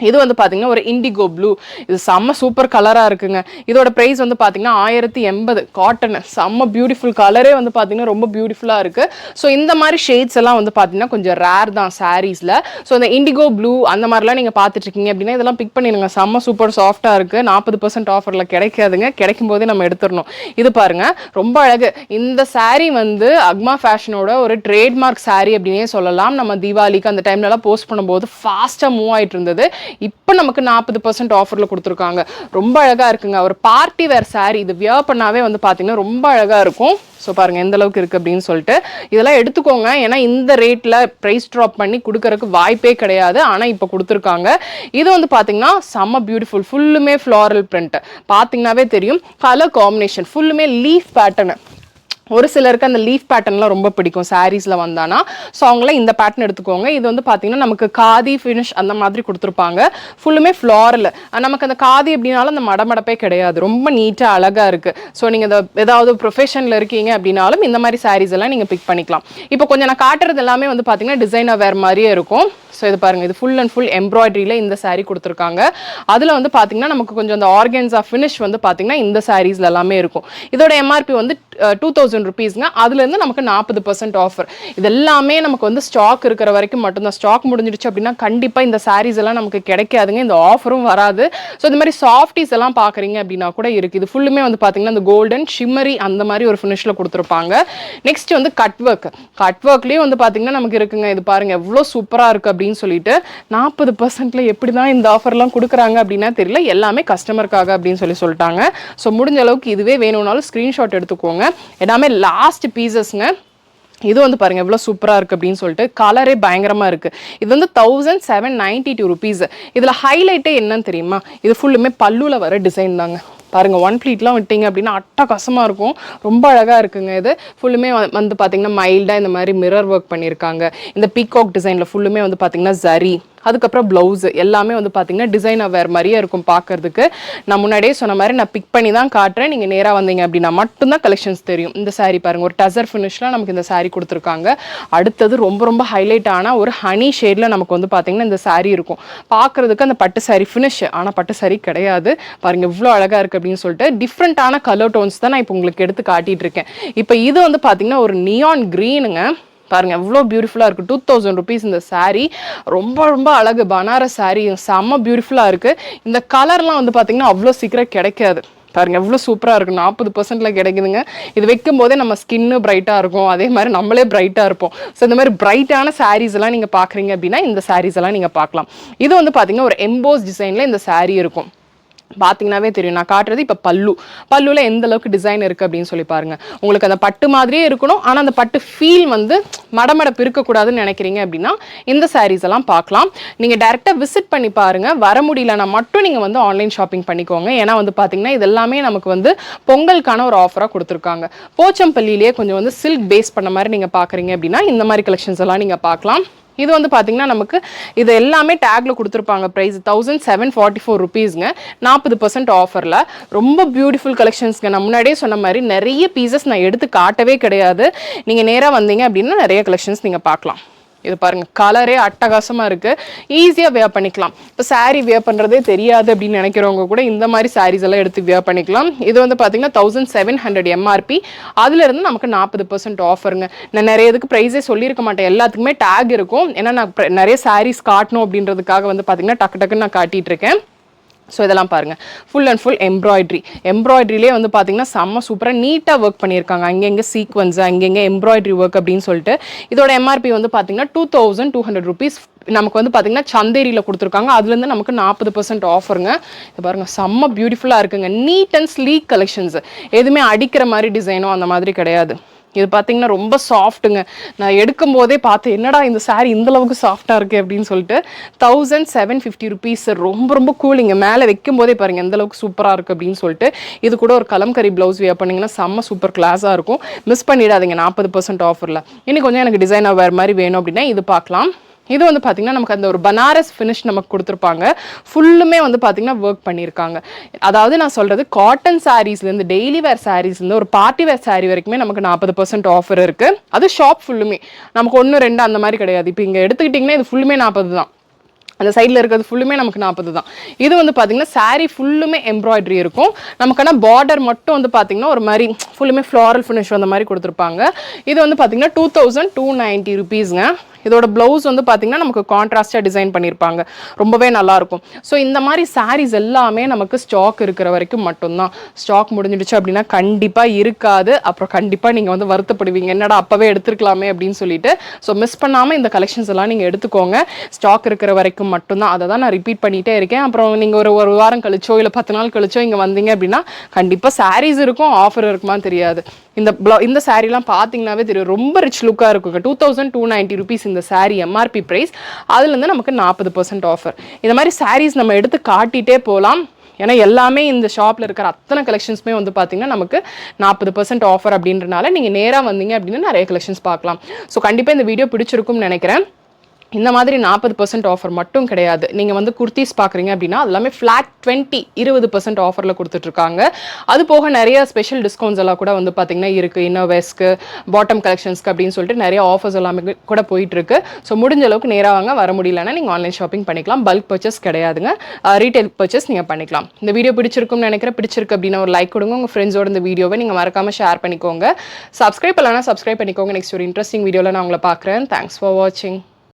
இது வந்து பாத்தீங்கன்னா ஒரு இண்டிகோ ப்ளூ. இது செம்ம சூப்பர் கலரா இருக்குங்க. இதோட பிரைஸ் வந்து பாத்தீங்கன்னா 1080. காட்டன், செம்ம பியூட்டிஃபுல் கலரே வந்து பாத்தீங்கன்னா ரொம்ப பியூட்டிஃபுல்லா இருக்கு. ஸோ இந்த மாதிரி ஷேட்ஸ் எல்லாம் வந்து பாத்தீங்கன்னா கொஞ்சம் ரேர் தான் சாரீஸ்ல. ஸோ இந்த இண்டிகோ ப்ளூ அந்த மாதிரிலாம் நீங்க பாத்துட்டு இருக்கீங்க அப்படின்னா இதெல்லாம் பிக் பண்ணிடுங்க. செம்ம சூப்பர் சாஃப்டா இருக்கு. 40% ஆஃபர்ல கிடைக்காதுங்க, கிடைக்கும் போதே நம்ம எடுத்துடணும். இது பாருங்க, ரொம்ப அழகு. இந்த சாரீ வந்து அக்மா ஃபேஷனோட ஒரு ட்ரேட்மார்க் சாரீ அப்படின்னே சொல்லலாம். நம்ம தீபாவளிக்கு அந்த டைம்ல எல்லாம் போஸ்ட் பண்ணும்போது ஃபாஸ்டா மூவ் ஆயிட்டு இருந்தது. இப்போ நமக்கு 40% ஆஃபர்ல கொடுத்துருக்காங்க. ரொம்ப அழகா இருக்குங்க. ஒரு பார்ட்டி வேர் சாரி. இது வியர் பண்ணாவே வந்து பாத்தீங்கன்னா ரொம்ப அழகா இருக்கும். ஸோ பாருங்க எந்த அளவுக்கு இருக்கு அப்படின்னு சொல்லிட்டு. இதெல்லாம் எடுத்துக்கோங்க, ஏன்னா இந்த ரேட்ல பிரைஸ் ட்ராப் பண்ணி கொடுக்கறதுக்கு வாய்ப்பே கிடையாது. ஆனா இப்போ கொடுத்துருக்காங்க. இது வந்து பாத்தீங்கன்னா செம்ம பியூட்டிஃபுல், ஃபுல்லுமே ஃப்ளாரல் பிரிண்ட். பாத்தீங்கன்னாவே தெரியும். கலர் காம்பினேஷன் ஃபுல்லுமே லீஃப் பேட்டர்ன். ஒரு சிலருக்கு அந்த லீஃப் பேட்டர்ன்லாம் ரொம்ப பிடிக்கும் சாரீஸ்ல வந்தானா. ஸோ அவங்களாம் இந்த பேட்டர்ன் எடுத்துக்கோங்க. இது வந்து பார்த்தீங்கன்னா நமக்கு காதி ஃபினிஷ் அந்த மாதிரி கொடுத்துருப்பாங்க. ஃபுல்லுமே ஃப்ளாரல். நமக்கு அந்த காதி அப்படின்னாலும் அந்த மடமடப்பே கிடையாது, ரொம்ப நீட்டாக அழகாக இருக்குது. ஸோ நீங்கள் ஏதாவது ப்ரொஃபஷனில் இருக்கீங்க அப்படின்னாலும் இந்த மாதிரி சாரீஸ் எல்லாம் நீங்கள் பிக் பண்ணிக்கலாம். இப்போ கொஞ்சம் நான் காட்டுறது எல்லாமே வந்து பார்த்தீங்கன்னா டிசைனர் வேர் மாதிரியே இருக்கும். ஸோ இது பாருங்க, இது ஃபுல் அண்ட் ஃபுல் எம்ப்ராய்டரியில இந்த சாரீ கொடுத்துருக்காங்க. அதில் வந்து பார்த்தீங்கன்னா நமக்கு கொஞ்சம் அந்த ஆர்கன்ஸா ஃபினிஷ் வந்து பார்த்தீங்கன்னா இந்த சாரீஸ்ல எல்லாமே இருக்கும். இதோட எம்ஆர்பி வந்து 2000 rupeesங்க. அதுலேருந்து நமக்கு 40% ஆஃபர். இது எல்லாமே நமக்கு வந்து ஸ்டாக் இருக்கிற வரைக்கும் மட்டும்தான். ஸ்டாக் முடிஞ்சிடுச்சு அப்படின்னா கண்டிப்பாக இந்த சாரீஸ் எல்லாம் நமக்கு கிடைக்காதுங்க, இந்த ஆஃபரும் வராது. ஸோ இந்த மாதிரி சாஃப்டிஸ் எல்லாம் பார்க்குறீங்க அப்படின்னா கூட இருக்கு. இது ஃபுல்லுமே வந்து பார்த்தீங்கன்னா இந்த கோல்டன் ஷிம்மரி அந்த மாதிரி ஒரு ஃபினிஷில் கொடுத்துருப்பாங்க. நெக்ஸ்ட் வந்து கட் ஒர்க்லேயும் வந்து பார்த்தீங்கன்னா நமக்கு இருக்குங்க. இது பாருங்க எவ்வளோ சூப்பராக இருக்கு அப்படின்னு சொல்லிட்டு. 40%ல எப்படி தான் இந்த ஆஃபர்லாம் கொடுக்குறாங்க அப்படின்னா தெரியல. எல்லாமே கஸ்டமருக்காக அப்படின்னு சொல்லிட்டாங்க. ஸோ முடிஞ்ச அளவுக்கு இதுவே வேணும்னாலும் ஸ்க்ரீன்ஷாட் எடுத்துக்கோங்க. எல்லாமே லாஸ்ட் பீசஸ்ங்க. இது வந்து பாருங்க எவ்வளவு சூப்பரா இருக்கு அப்படின்னு சொல்லிட்டு. கலரே பயங்கரமா இருக்கு. இது வந்து 1792 rupees. இதுல ஹைலைட்டே என்னன்னு தெரியுமா? இது ஃபுல்லுமே பல்லுல வர டிசைன் தாங்க. பாருங்க, ஒன் ப்ளீட்லாம் விட்டீங்க அப்படின்னா அட்டகாசமா இருக்கும். ரொம்ப அழகா இருக்குங்க. இது ஃபுல்லுமே வந்து பாத்தீங்கன்னா மைல்டா இந்த மாதிரி மிரர் ஒர்க் பண்ணியிருக்காங்க. இந்த பீகாக் டிசைன்ல ஃபுல்லுமே வந்து பாத்தீங்கன்னா ஜரி, அதுக்கப்புறம் பிளவுஸ் எல்லாமே வந்து பாத்தீங்கன்னா டிசைனர் வேர் மாதிரியே இருக்கும் பார்க்கறதுக்கு. நான் முன்னாடியே சொன்ன மாதிரி நான் பிக் பண்ணி தான் காட்டுறேன். நீங்க நேரா வந்தீங்க அப்படின்னா மட்டும்தான் கலெக்ஷன்ஸ் தெரியும். இந்த சாரீ பாருங்க, ஒரு டசர் ஃபினிஷ்ல நமக்கு இந்த சாரீ கொடுத்துருக்காங்க. அடுத்தது ரொம்ப ரொம்ப ஹைலைட் ஆன ஒரு ஹனி ஷேட்ல நமக்கு வந்து பாத்தீங்கன்னா இந்த சாரீ இருக்கும். பார்க்கறதுக்கு அந்த பட்டு சாரீ ஃபினிஷ், ஆனா பட்டு சாரீ கிடையாது. பாருங்க எவ்வளவு அழகா இருக்கு அப்படின்னு சொல்லிட்டு. டிஃப்ரெண்டான கலர் டோன்ஸ் தான் நான் இப்போ உங்களுக்கு எடுத்து காட்டிட்டு இருக்கேன். இப்போ இது வந்து பாத்தீங்கன்னா ஒரு நியான் கிரீனுங்க. பாருங்க எவ்வளோ பியூட்டிஃபுல்லாக இருக்குது. 2000 rupees இந்த சாரீ. ரொம்ப ரொம்ப அழகு, பனாரஸ் சாரீ, செம்ம பியூட்டிஃபுல்லாக இருக்குது. இந்த கலர்லாம் வந்து பார்த்தீங்கன்னா அவ்வளோ சீக்கிரம் கிடைக்காது. பாருங்க எவ்வளோ சூப்பராக இருக்குது. 40%ல கிடைக்குதுங்க. இது வைக்கும் போதே நம்ம ஸ்கின்னு பிரைட்டாக இருக்கும், அதே மாதிரி நம்மளே பிரைட்டாக இருப்போம். ஸோ இந்த மாதிரி பிரைட்டான சாரீஸ் எல்லாம் நீங்கள் பார்க்குறீங்க அப்படின்னா இந்த சாரீஸ் எல்லாம் நீங்கள் பார்க்கலாம். இது வந்து பார்த்தீங்கன்னா ஒரு எம்போஸ் டிசைனில் இந்த சாரீ இருக்கும். பார்த்தீங்கன்னாவே தெரியும். நான் காட்டுறது இப்போ பல்லுல எந்த அளவுக்கு டிசைன் இருக்குது அப்படின்னு சொல்லி பாருங்க. உங்களுக்கு அந்த பட்டு மாதிரியே இருக்கணும், ஆனால் அந்த பட்டு ஃபீல் வந்து மடமடப்பு இருக்கக்கூடாதுன்னு நினைக்கிறீங்க அப்படின்னா இந்த சாரீஸ் எல்லாம் பார்க்கலாம். நீங்கள் டைரெக்டாக விசிட் பண்ணி பாருங்க. வர முடியலன்னா மட்டும் நீங்கள் வந்து ஆன்லைன் ஷாப்பிங் பண்ணிக்கோங்க. ஏன்னா வந்து பார்த்தீங்கன்னா இது எல்லாமே நமக்கு வந்து பொங்கலுக்கான ஒரு ஆஃபராக கொடுத்துருக்காங்க. போச்சம்பள்ளியிலேயே கொஞ்சம் வந்து சில்க் பேஸ் பண்ண மாதிரி நீங்கள் பார்க்குறீங்க அப்படின்னா இந்த மாதிரி கலெக்ஷன்ஸ் எல்லாம் நீங்கள் பார்க்கலாம். இது வந்து பார்த்தீங்கன்னா நமக்கு இது எல்லாமே டேக்ல கொடுத்துருப்பாங்க. ப்ரைஸ் 1744 ருபீஸ்ங்க. 40% ஆஃபரில் ரொம்ப பியூட்டிஃபுல் கலெக்ஷன்ஸ்ங்க. நான் முன்னாடியே சொன்ன மாதிரி நிறைய பீசஸ் நான் எடுத்து காட்டவே கிடையாது. நீங்கள் நேராக வந்தீங்க அப்படின்னா நிறைய கலெக்ஷன்ஸ் நீங்கள் பார்க்கலாம். இது பாருங்க, கலரே அட்டகாசமாக இருக்குது. ஈஸியாக வியர் பண்ணிக்கலாம். இப்போ சாரீ வியர் பண்ணுறதே தெரியாது அப்படின்னு நினைக்கிறவங்க கூட இந்த மாதிரி சாரீஸ் எல்லாம் எடுத்து வியர் பண்ணிக்கலாம். இது வந்து பார்த்தீங்கன்னா 1700 எம்ஆர்பி. அதுலேருந்து நமக்கு 40% ஆஃபருங்க. நான் நிறைய இதுக்கு ப்ரைஸே சொல்லியிருக்க மாட்டேன், எல்லாத்துக்குமே டேக் இருக்கும். ஏன்னா நான் நிறைய சாரீஸ் காட்டணும் அப்படின்றதுக்காக வந்து பார்த்தீங்கன்னா டக்குன்னு நான் காட்டிகிட்டு இருக்கேன். ஸோ இதெல்லாம் பாருங்கள், ஃபுல் அண்ட் ஃபுல் எம்ப்ராய்டரிலே வந்து பார்த்தீங்கன்னா செம்ம சூப்பராக நீட்டாக ஒர்க் பண்ணியிருக்காங்க. அங்கங்கே சீக்வன்ஸ், அங்கங்கே எம்ப்ராய்டரி ஒர்க் அப்படின்னு சொல்லிட்டு. இதோட எம்ஆர்பி வந்து பார்த்தீங்கன்னா 2200 ருபீஸ். நமக்கு வந்து பார்த்தீங்கன்னா சந்தேரியில் கொடுத்துருக்காங்க. அதுலேருந்து நமக்கு 40% ஆஃபருங்க. இது பாருங்கள், செம்ம பியூட்டிஃபுல்லாக இருக்குங்க. Neat and sleek collections. எதுவுமே அடிக்கிற மாதிரி டிசைனோ அந்த மாதிரி கிடையாது. இது பார்த்தீங்கன்னா ரொம்ப சாஃப்ட்டுங்க. நான் எடுக்கும் போதே பார்த்து என்னடா இந்த சாரீ இந்த அளவுக்கு சாஃப்டாக இருக்குது அப்படின்னு சொல்லிட்டு 1750 ருபீஸ். ரொம்ப கூலிங்க. மேலே வைக்கும் போதே பாருங்கள் எந்த அளவுக்கு சூப்பராக இருக்குது அப்படின்னு சொல்லிட்டு. இது கூட ஒரு கலம்கரி ப்ளவுஸ் வியர் பண்ணிங்கன்னா செம்ம சூப்பர் கிளாஸாக இருக்கும். மிஸ் பண்ணிடாதீங்க 40% ஆஃபரில். இன்னும் கொஞ்சம் எனக்கு டிசைனாக வேறு மாதிரி வேணும் அப்படின்னா இது பார்க்கலாம். இது வந்து பார்த்தீங்கன்னா நமக்கு அந்த ஒரு பனாரஸ் ஃபினிஷ் நமக்கு கொடுத்துருப்பாங்க. ஃபுல்லுமே வந்து பார்த்தீங்கன்னா ஒர்க் பண்ணியிருக்காங்க. அதாவது நான் சொல்கிறது காட்டன் சாரீஸ்லேருந்து டெய்லி வேர் சாரீஸ்லேருந்து ஒரு பார்ட்டி வேர் சாரீ வரைக்குமே நமக்கு 40% ஆஃபர் இருக்குது. அது ஷாப் ஃபுல்லுமே, நமக்கு 1 2 அந்த மாதிரி கிடையாது. இப்போ இங்கே எடுத்துக்கிட்டிங்கன்னா இது ஃபுல்லுமே 40 தான். அந்த சைடில் இருக்கிறது ஃபுல்லுமே நமக்கு 40 தான். இது வந்து பார்த்தீங்கன்னா சாரீ ஃபுல்லுமே எம்ப்ராய்டரி இருக்கும். நமக்கான பார்டர் மட்டும் வந்து பார்த்தீங்கன்னா ஒரு மாதிரி ஃபுல்லுமே ஃப்ளாரல் ஃபினிஷ் அந்த மாதிரி கொடுத்துருப்பாங்க. இது வந்து பார்த்தீங்கன்னா 2290 ருபீஸ்ங்க. இதோட ப்ளவுஸ் வந்து பார்த்தீங்கன்னா நமக்கு கான்ட்ராஸ்டாக டிசைன் பண்ணியிருப்பாங்க. ரொம்பவே நல்லாயிருக்கும். ஸோ இந்த மாதிரி சாரீஸ் எல்லாமே நமக்கு ஸ்டாக் இருக்கிற வரைக்கும் மட்டும்தான். ஸ்டாக் முடிஞ்சிடுச்சு அப்படின்னா கண்டிப்பாக இருக்காது. அப்புறம் கண்டிப்பாக நீங்கள் வந்து வருத்தப்படுவீங்க, என்னடா அப்போவே எடுத்துருக்கலாமே அப்படின்னு சொல்லிட்டு. ஸோ மிஸ் பண்ணாமல் இந்த கலெக்ஷன்ஸ் எல்லாம் நீங்கள் எடுத்துக்கோங்க. ஸ்டாக் இருக்கிற வரைக்கும் மட்டும்தான். அதை தான் நான் ரிப்பீட் பண்ணிகிட்டே இருக்கேன். அப்புறம் நீங்கள் ஒரு வாரம் கழிச்சோ இல்லை 10 நாள் கழிச்சோ இங்கே வந்தீங்க அப்படின்னா கண்டிப்பாக சாரீஸ் இருக்கும், ஆஃபர் இருக்குமான்னு தெரியாது. இந்த சாரீலாம் பார்த்தீங்கன்னாவே தெரியும், ரொம்ப ரிச் லுக்காக இருக்குங்க. 2290 ருபீஸ் இந்த சாரீ எம்ஆர்பி ப்ரைஸ். அதுலேருந்து நமக்கு 40% ஆஃபர். இந்த மாதிரி சாரீஸ் நம்ம எடுத்து காட்டிகிட்டே போகலாம். ஏன்னா எல்லாமே இந்த ஷாப்பில் இருக்கிற அத்தனை கலெக்ஷன்ஸுமே வந்து பார்த்தீங்கன்னா நமக்கு 40% ஆஃபர் அப்படின்றனால நீங்கள் நேராக வந்தீங்க அப்படின்னா நிறைய கலெக்ஷன்ஸ் பார்க்கலாம். ஸோ கண்டிப்பாக இந்த வீடியோ பிடிச்சிருக்கும்னு நினைக்கிறேன். இந்த மாதிரி 40% ஆஃபர் மட்டும் கிடையாது. நீங்கள் வந்து குர்த்திஸ் பார்க்குறீங்க அப்படின்னா அது எல்லாமே ஃப்ளாட் 20% ஆஃபரில் கொடுத்துட்ருக்காங்க. அது போக நிறைய ஸ்பெஷல் டிஸ்கவுண்ட்ஸ் எல்லாம் கூட வந்து பார்த்தீங்கன்னா இருக்குது. இன்னோவேஸ்க்கு, பாட்டம் கலெக்ஷன்ஸ்க்கு அப்படின்னு சொல்லிட்டு நிறைய ஆஃபர்ஸ் எல்லாமே கூட போயிட்டுருக்கு. ஸோ முடிஞ்ச அளவுக்கு நேராக வாங்க. வர முடியலன்னா நீங்கள் ஆன்லைன் ஷாப்பிங் பண்ணிக்கலாம். பல்க் பர்ச்சேஸ் கிடையாதுங்க, ரீட்டைல் பர்ச்சேஸ் நீங்கள் பண்ணிக்கலாம். இந்த வீடியோ பிடிச்சிருக்கும்னு நினைக்கிறேன். பிடிச்சிருக்கு அப்படின்னா ஒரு லைக் கொடுங்க. உங்கள் ஃப்ரெண்ட்ஸோட இந்த வீடியோவை நீங்கள் மறக்காமல் ஷேர் பண்ணிக்கோங்க. சப்ஸ்கிரைப் பண்ணலன்னா சப்ஸ்கிரைப் பண்ணிக்கோங்க. நெக்ஸ்ட் ஒரு இன்ட்ரெஸ்டிங் வீடியோவில் நான் உங்களை பார்க்குறேன். தேங்க்ஸ் ஃபார் வாட்சிங்.